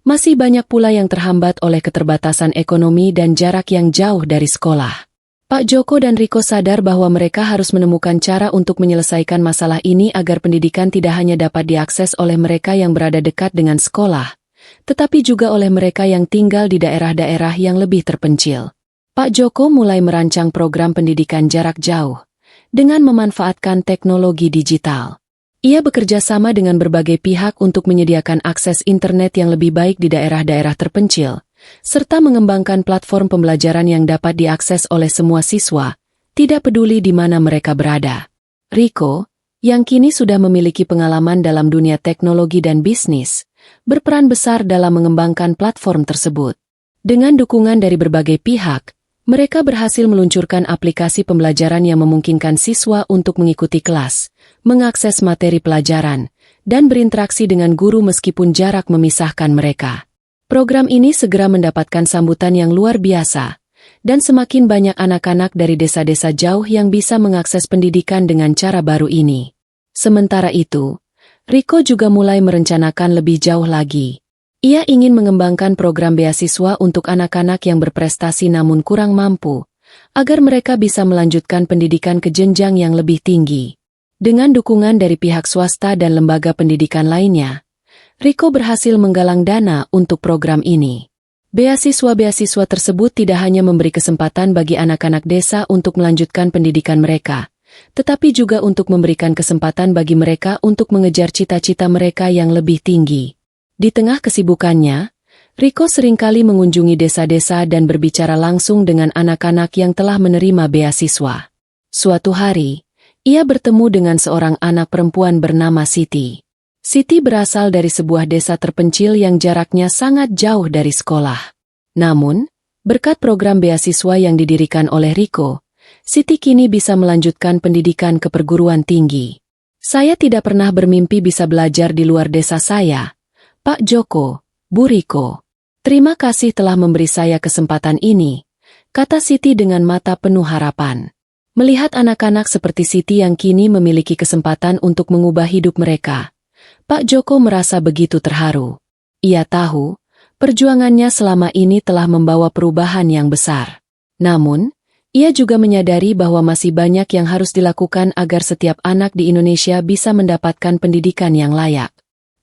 masih banyak pula yang terhambat oleh keterbatasan ekonomi dan jarak yang jauh dari sekolah. Pak Joko dan Riko sadar bahwa mereka harus menemukan cara untuk menyelesaikan masalah ini agar pendidikan tidak hanya dapat diakses oleh mereka yang berada dekat dengan sekolah, tetapi juga oleh mereka yang tinggal di daerah-daerah yang lebih terpencil. Pak Joko mulai merancang program pendidikan jarak jauh dengan memanfaatkan teknologi digital. Ia bekerja sama dengan berbagai pihak untuk menyediakan akses internet yang lebih baik di daerah-daerah terpencil, serta mengembangkan platform pembelajaran yang dapat diakses oleh semua siswa, tidak peduli di mana mereka berada. Riko, yang kini sudah memiliki pengalaman dalam dunia teknologi dan bisnis, berperan besar dalam mengembangkan platform tersebut. Dengan dukungan dari berbagai pihak, mereka berhasil meluncurkan aplikasi pembelajaran yang memungkinkan siswa untuk mengikuti kelas, mengakses materi pelajaran, dan berinteraksi dengan guru meskipun jarak memisahkan mereka. Program ini segera mendapatkan sambutan yang luar biasa, dan semakin banyak anak-anak dari desa-desa jauh yang bisa mengakses pendidikan dengan cara baru ini. Sementara itu, Riko juga mulai merencanakan lebih jauh lagi. Ia ingin mengembangkan program beasiswa untuk anak-anak yang berprestasi namun kurang mampu, agar mereka bisa melanjutkan pendidikan ke jenjang yang lebih tinggi. Dengan dukungan dari pihak swasta dan lembaga pendidikan lainnya, Riko berhasil menggalang dana untuk program ini. Beasiswa-beasiswa tersebut tidak hanya memberi kesempatan bagi anak-anak desa untuk melanjutkan pendidikan mereka, tetapi juga untuk memberikan kesempatan bagi mereka untuk mengejar cita-cita mereka yang lebih tinggi. Di tengah kesibukannya, Riko seringkali mengunjungi desa-desa dan berbicara langsung dengan anak-anak yang telah menerima beasiswa. Suatu hari, ia bertemu dengan seorang anak perempuan bernama Siti. Siti berasal dari sebuah desa terpencil yang jaraknya sangat jauh dari sekolah. Namun, berkat program beasiswa yang didirikan oleh Riko, Siti kini bisa melanjutkan pendidikan ke perguruan tinggi. Saya tidak pernah bermimpi bisa belajar di luar desa saya, Pak Joko, Bu Riko. Terima kasih telah memberi saya kesempatan ini, kata Siti dengan mata penuh harapan. Melihat anak-anak seperti Siti yang kini memiliki kesempatan untuk mengubah hidup mereka, Pak Joko merasa begitu terharu. Ia tahu, perjuangannya selama ini telah membawa perubahan yang besar. Namun, ia juga menyadari bahwa masih banyak yang harus dilakukan agar setiap anak di Indonesia bisa mendapatkan pendidikan yang layak.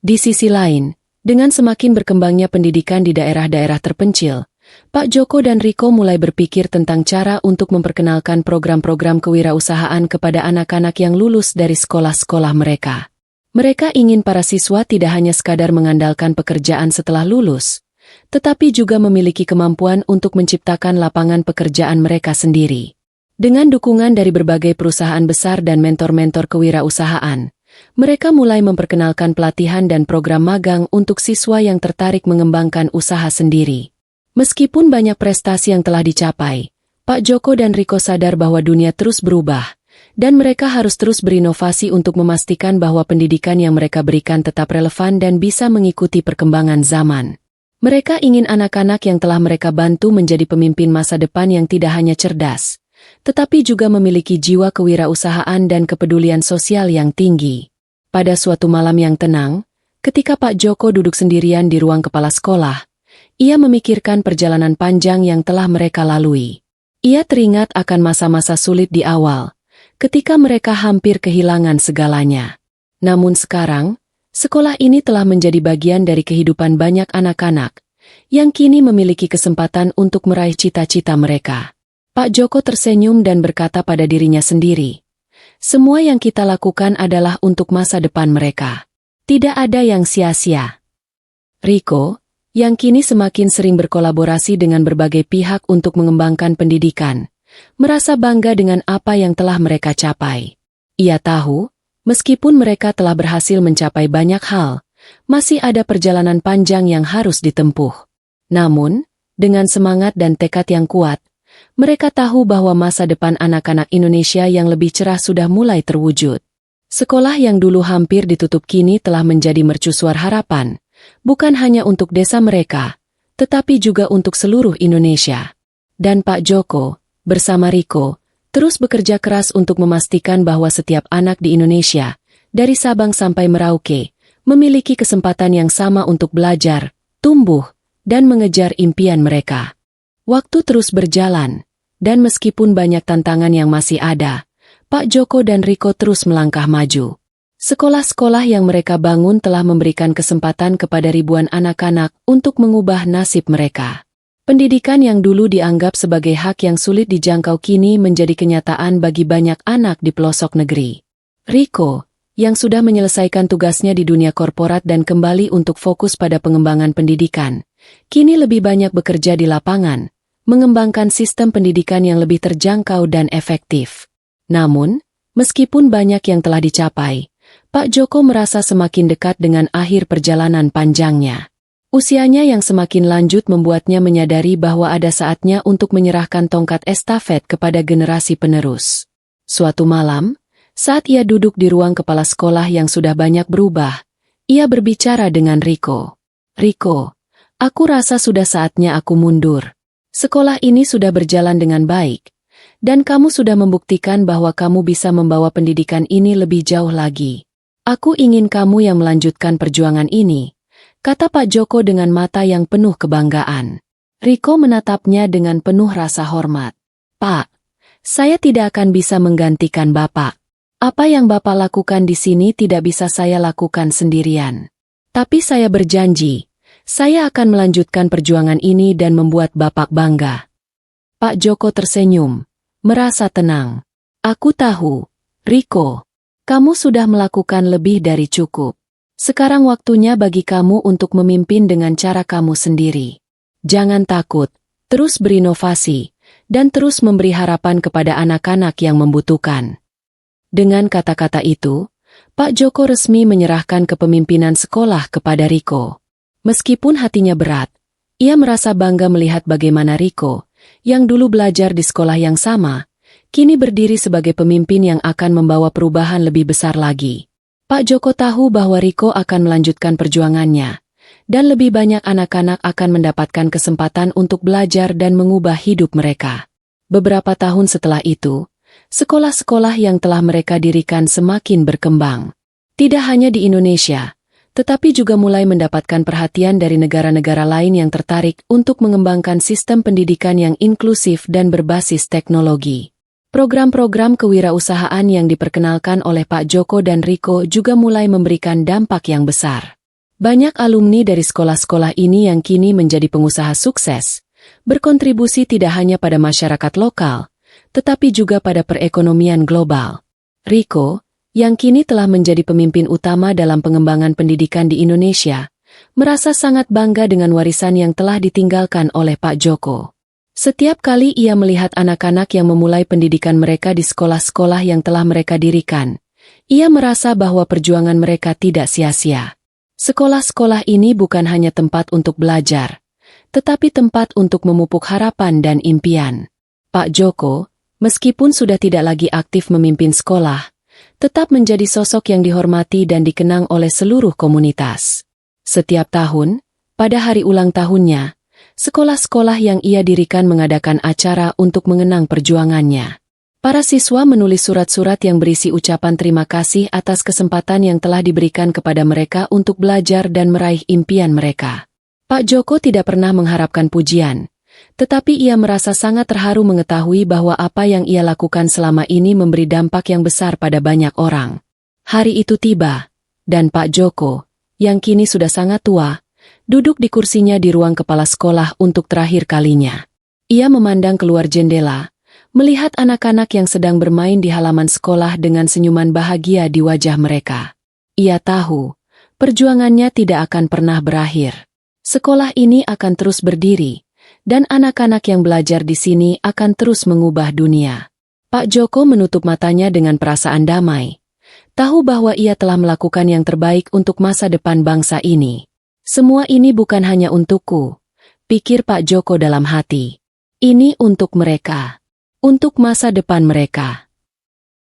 Di sisi lain, dengan semakin berkembangnya pendidikan di daerah-daerah terpencil, Pak Joko dan Riko mulai berpikir tentang cara untuk memperkenalkan program-program kewirausahaan kepada anak-anak yang lulus dari sekolah-sekolah mereka. Mereka ingin para siswa tidak hanya sekadar mengandalkan pekerjaan setelah lulus, tetapi juga memiliki kemampuan untuk menciptakan lapangan pekerjaan mereka sendiri. Dengan dukungan dari berbagai perusahaan besar dan mentor-mentor kewirausahaan, mereka mulai memperkenalkan pelatihan dan program magang untuk siswa yang tertarik mengembangkan usaha sendiri. Meskipun banyak prestasi yang telah dicapai, Pak Joko dan Riko sadar bahwa dunia terus berubah, dan mereka harus terus berinovasi untuk memastikan bahwa pendidikan yang mereka berikan tetap relevan dan bisa mengikuti perkembangan zaman. Mereka ingin anak-anak yang telah mereka bantu menjadi pemimpin masa depan yang tidak hanya cerdas, tetapi juga memiliki jiwa kewirausahaan dan kepedulian sosial yang tinggi. Pada suatu malam yang tenang, ketika Pak Joko duduk sendirian di ruang kepala sekolah, ia memikirkan perjalanan panjang yang telah mereka lalui. Ia teringat akan masa-masa sulit di awal, ketika mereka hampir kehilangan segalanya. Namun sekarang, sekolah ini telah menjadi bagian dari kehidupan banyak anak-anak, yang kini memiliki kesempatan untuk meraih cita-cita mereka. Pak Joko tersenyum dan berkata pada dirinya sendiri, "Semua yang kita lakukan adalah untuk masa depan mereka. Tidak ada yang sia-sia." Riko, yang kini semakin sering berkolaborasi dengan berbagai pihak untuk mengembangkan pendidikan, merasa bangga dengan apa yang telah mereka capai. Ia tahu, meskipun mereka telah berhasil mencapai banyak hal, masih ada perjalanan panjang yang harus ditempuh. Namun, dengan semangat dan tekad yang kuat, mereka tahu bahwa masa depan anak-anak Indonesia yang lebih cerah sudah mulai terwujud. Sekolah yang dulu hampir ditutup kini telah menjadi mercusuar harapan, bukan hanya untuk desa mereka, tetapi juga untuk seluruh Indonesia. Dan Pak Joko, bersama Riko, terus bekerja keras untuk memastikan bahwa setiap anak di Indonesia, dari Sabang sampai Merauke, memiliki kesempatan yang sama untuk belajar, tumbuh, dan mengejar impian mereka. Waktu terus berjalan, dan meskipun banyak tantangan yang masih ada, Pak Joko dan Riko terus melangkah maju. Sekolah-sekolah yang mereka bangun telah memberikan kesempatan kepada ribuan anak-anak untuk mengubah nasib mereka. Pendidikan yang dulu dianggap sebagai hak yang sulit dijangkau kini menjadi kenyataan bagi banyak anak di pelosok negeri. Riko, yang sudah menyelesaikan tugasnya di dunia korporat dan kembali untuk fokus pada pengembangan pendidikan, kini lebih banyak bekerja di lapangan, mengembangkan sistem pendidikan yang lebih terjangkau dan efektif. Namun, meskipun banyak yang telah dicapai, Pak Joko merasa semakin dekat dengan akhir perjalanan panjangnya. Usianya yang semakin lanjut membuatnya menyadari bahwa ada saatnya untuk menyerahkan tongkat estafet kepada generasi penerus. Suatu malam, saat ia duduk di ruang kepala sekolah yang sudah banyak berubah, ia berbicara dengan Riko. "Riko, aku rasa sudah saatnya aku mundur. Sekolah ini sudah berjalan dengan baik, dan kamu sudah membuktikan bahwa kamu bisa membawa pendidikan ini lebih jauh lagi. Aku ingin kamu yang melanjutkan perjuangan ini," kata Pak Joko dengan mata yang penuh kebanggaan. Riko menatapnya dengan penuh rasa hormat. "Pak, saya tidak akan bisa menggantikan Bapak. Apa yang Bapak lakukan di sini tidak bisa saya lakukan sendirian. Tapi saya berjanji, saya akan melanjutkan perjuangan ini dan membuat Bapak bangga." Pak Joko tersenyum, merasa tenang. "Aku tahu, Riko, kamu sudah melakukan lebih dari cukup. Sekarang waktunya bagi kamu untuk memimpin dengan cara kamu sendiri. Jangan takut, terus berinovasi, dan terus memberi harapan kepada anak-anak yang membutuhkan." Dengan kata-kata itu, Pak Joko resmi menyerahkan kepemimpinan sekolah kepada Riko. Meskipun hatinya berat, ia merasa bangga melihat bagaimana Riko, yang dulu belajar di sekolah yang sama, kini berdiri sebagai pemimpin yang akan membawa perubahan lebih besar lagi. Pak Joko tahu bahwa Riko akan melanjutkan perjuangannya, dan lebih banyak anak-anak akan mendapatkan kesempatan untuk belajar dan mengubah hidup mereka. Beberapa tahun setelah itu, sekolah-sekolah yang telah mereka dirikan semakin berkembang. Tidak hanya di Indonesia, tetapi juga mulai mendapatkan perhatian dari negara-negara lain yang tertarik untuk mengembangkan sistem pendidikan yang inklusif dan berbasis teknologi. Program-program kewirausahaan yang diperkenalkan oleh Pak Joko dan Riko juga mulai memberikan dampak yang besar. Banyak alumni dari sekolah-sekolah ini yang kini menjadi pengusaha sukses, berkontribusi tidak hanya pada masyarakat lokal, tetapi juga pada perekonomian global. Riko, yang kini telah menjadi pemimpin utama dalam pengembangan pendidikan di Indonesia, merasa sangat bangga dengan warisan yang telah ditinggalkan oleh Pak Joko. Setiap kali ia melihat anak-anak yang memulai pendidikan mereka di sekolah-sekolah yang telah mereka dirikan, ia merasa bahwa perjuangan mereka tidak sia-sia. Sekolah-sekolah ini bukan hanya tempat untuk belajar, tetapi tempat untuk memupuk harapan dan impian. Pak Joko, meskipun sudah tidak lagi aktif memimpin sekolah, tetap menjadi sosok yang dihormati dan dikenang oleh seluruh komunitas. Setiap tahun, pada hari ulang tahunnya, sekolah-sekolah yang ia dirikan mengadakan acara untuk mengenang perjuangannya. Para siswa menulis surat-surat yang berisi ucapan terima kasih atas kesempatan yang telah diberikan kepada mereka untuk belajar dan meraih impian mereka. Pak Joko tidak pernah mengharapkan pujian, tetapi ia merasa sangat terharu mengetahui bahwa apa yang ia lakukan selama ini memberi dampak yang besar pada banyak orang. Hari itu tiba, dan Pak Joko, yang kini sudah sangat tua, duduk di kursinya di ruang kepala sekolah untuk terakhir kalinya. Ia memandang keluar jendela, melihat anak-anak yang sedang bermain di halaman sekolah dengan senyuman bahagia di wajah mereka. Ia tahu, perjuangannya tidak akan pernah berakhir. Sekolah ini akan terus berdiri, dan anak-anak yang belajar di sini akan terus mengubah dunia. Pak Joko menutup matanya dengan perasaan damai, tahu bahwa ia telah melakukan yang terbaik untuk masa depan bangsa ini. Semua ini bukan hanya untukku, pikir Pak Joko dalam hati. Ini untuk mereka, untuk masa depan mereka.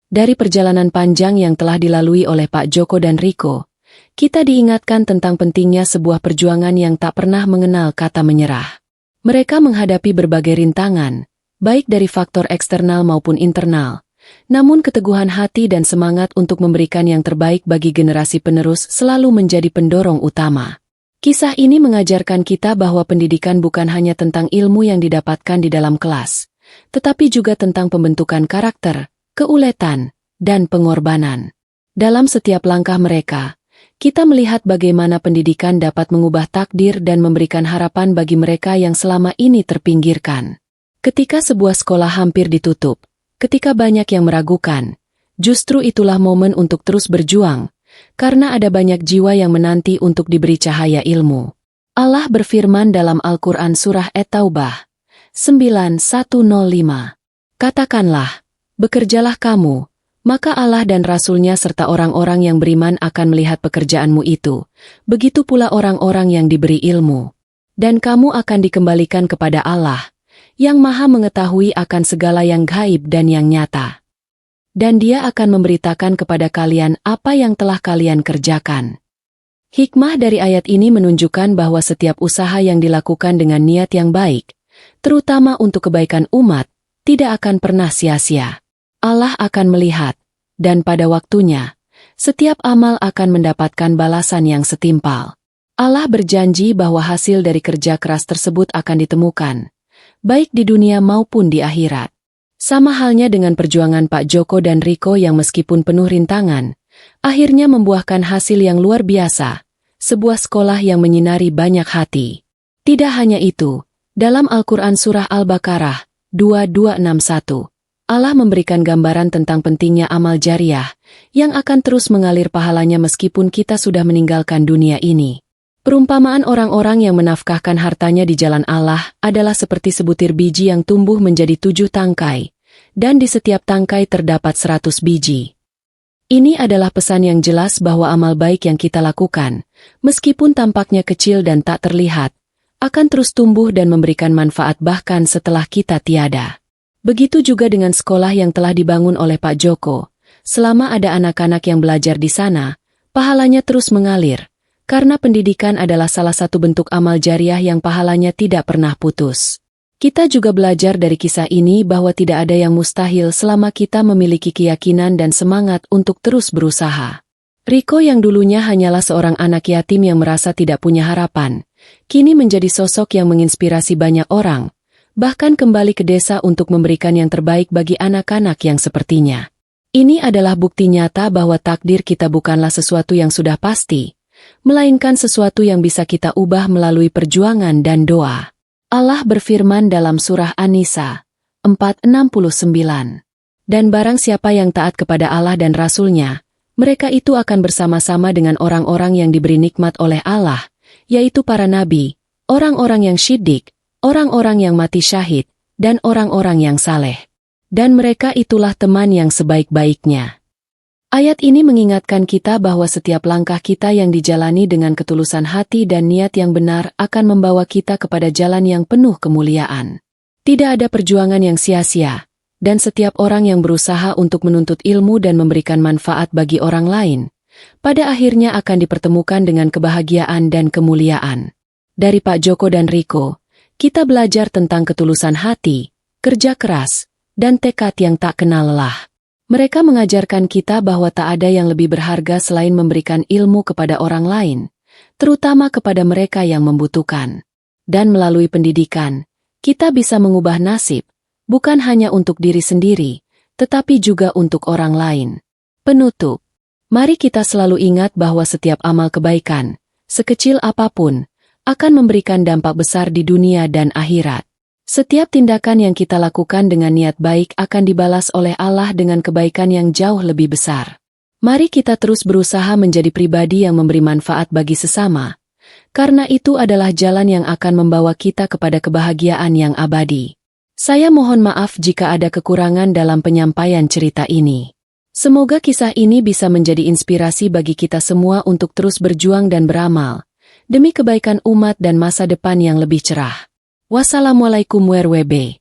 Dari perjalanan panjang yang telah dilalui oleh Pak Joko dan Riko, kita diingatkan tentang pentingnya sebuah perjuangan yang tak pernah mengenal kata menyerah. Mereka menghadapi berbagai rintangan, baik dari faktor eksternal maupun internal. Namun keteguhan hati dan semangat untuk memberikan yang terbaik bagi generasi penerus selalu menjadi pendorong utama. Kisah ini mengajarkan kita bahwa pendidikan bukan hanya tentang ilmu yang didapatkan di dalam kelas, tetapi juga tentang pembentukan karakter, keuletan, dan pengorbanan. Dalam setiap langkah mereka, kita melihat bagaimana pendidikan dapat mengubah takdir dan memberikan harapan bagi mereka yang selama ini terpinggirkan. Ketika sebuah sekolah hampir ditutup, ketika banyak yang meragukan, justru itulah momen untuk terus berjuang, karena ada banyak jiwa yang menanti untuk diberi cahaya ilmu. Allah berfirman dalam Al-Quran Surah At-Taubah 9105, katakanlah, bekerjalah kamu, maka Allah dan Rasul-Nya serta orang-orang yang beriman akan melihat pekerjaanmu itu, begitu pula orang-orang yang diberi ilmu. Dan kamu akan dikembalikan kepada Allah, yang Maha mengetahui akan segala yang gaib dan yang nyata. Dan Dia akan memberitakan kepada kalian apa yang telah kalian kerjakan. Hikmah dari ayat ini menunjukkan bahwa setiap usaha yang dilakukan dengan niat yang baik, terutama untuk kebaikan umat, tidak akan pernah sia-sia. Allah akan melihat, dan pada waktunya, setiap amal akan mendapatkan balasan yang setimpal. Allah berjanji bahwa hasil dari kerja keras tersebut akan ditemukan, baik di dunia maupun di akhirat. Sama halnya dengan perjuangan Pak Joko dan Riko yang meskipun penuh rintangan, akhirnya membuahkan hasil yang luar biasa, sebuah sekolah yang menyinari banyak hati. Tidak hanya itu, dalam Al-Quran Surah Al-Baqarah 2261, Allah memberikan gambaran tentang pentingnya amal jariah, yang akan terus mengalir pahalanya meskipun kita sudah meninggalkan dunia ini. Perumpamaan orang-orang yang menafkahkan hartanya di jalan Allah adalah seperti sebutir biji yang tumbuh menjadi 7 tangkai, dan di setiap tangkai terdapat 100 biji. Ini adalah pesan yang jelas bahwa amal baik yang kita lakukan, meskipun tampaknya kecil dan tak terlihat, akan terus tumbuh dan memberikan manfaat bahkan setelah kita tiada. Begitu juga dengan sekolah yang telah dibangun oleh Pak Joko. Selama ada anak-anak yang belajar di sana, pahalanya terus mengalir, karena pendidikan adalah salah satu bentuk amal jariah yang pahalanya tidak pernah putus. Kita juga belajar dari kisah ini bahwa tidak ada yang mustahil selama kita memiliki keyakinan dan semangat untuk terus berusaha. Riko yang dulunya hanyalah seorang anak yatim yang merasa tidak punya harapan, kini menjadi sosok yang menginspirasi banyak orang, bahkan kembali ke desa untuk memberikan yang terbaik bagi anak-anak yang sepertinya. Ini adalah bukti nyata bahwa takdir kita bukanlah sesuatu yang sudah pasti, melainkan sesuatu yang bisa kita ubah melalui perjuangan dan doa. Allah berfirman dalam surah An-Nisa 4:69, dan barang siapa yang taat kepada Allah dan Rasul-Nya, mereka itu akan bersama-sama dengan orang-orang yang diberi nikmat oleh Allah, yaitu para nabi, orang-orang yang syidik, orang-orang yang mati syahid, dan orang-orang yang saleh. Dan mereka itulah teman yang sebaik-baiknya. Ayat ini mengingatkan kita bahwa setiap langkah kita yang dijalani dengan ketulusan hati dan niat yang benar akan membawa kita kepada jalan yang penuh kemuliaan. Tidak ada perjuangan yang sia-sia, dan setiap orang yang berusaha untuk menuntut ilmu dan memberikan manfaat bagi orang lain, pada akhirnya akan dipertemukan dengan kebahagiaan dan kemuliaan. Dari Pak Joko dan Riko, kita belajar tentang ketulusan hati, kerja keras, dan tekad yang tak kenal lelah. Mereka mengajarkan kita bahwa tak ada yang lebih berharga selain memberikan ilmu kepada orang lain, terutama kepada mereka yang membutuhkan. Dan melalui pendidikan, kita bisa mengubah nasib, bukan hanya untuk diri sendiri, tetapi juga untuk orang lain. Penutup, mari kita selalu ingat bahwa setiap amal kebaikan, sekecil apapun, akan memberikan dampak besar di dunia dan akhirat. Setiap tindakan yang kita lakukan dengan niat baik akan dibalas oleh Allah dengan kebaikan yang jauh lebih besar. Mari kita terus berusaha menjadi pribadi yang memberi manfaat bagi sesama, karena itu adalah jalan yang akan membawa kita kepada kebahagiaan yang abadi. Saya mohon maaf jika ada kekurangan dalam penyampaian cerita ini. Semoga kisah ini bisa menjadi inspirasi bagi kita semua untuk terus berjuang dan beramal, demi kebaikan umat dan masa depan yang lebih cerah. Wassalamualaikum warahmatullahi wabarakatuh.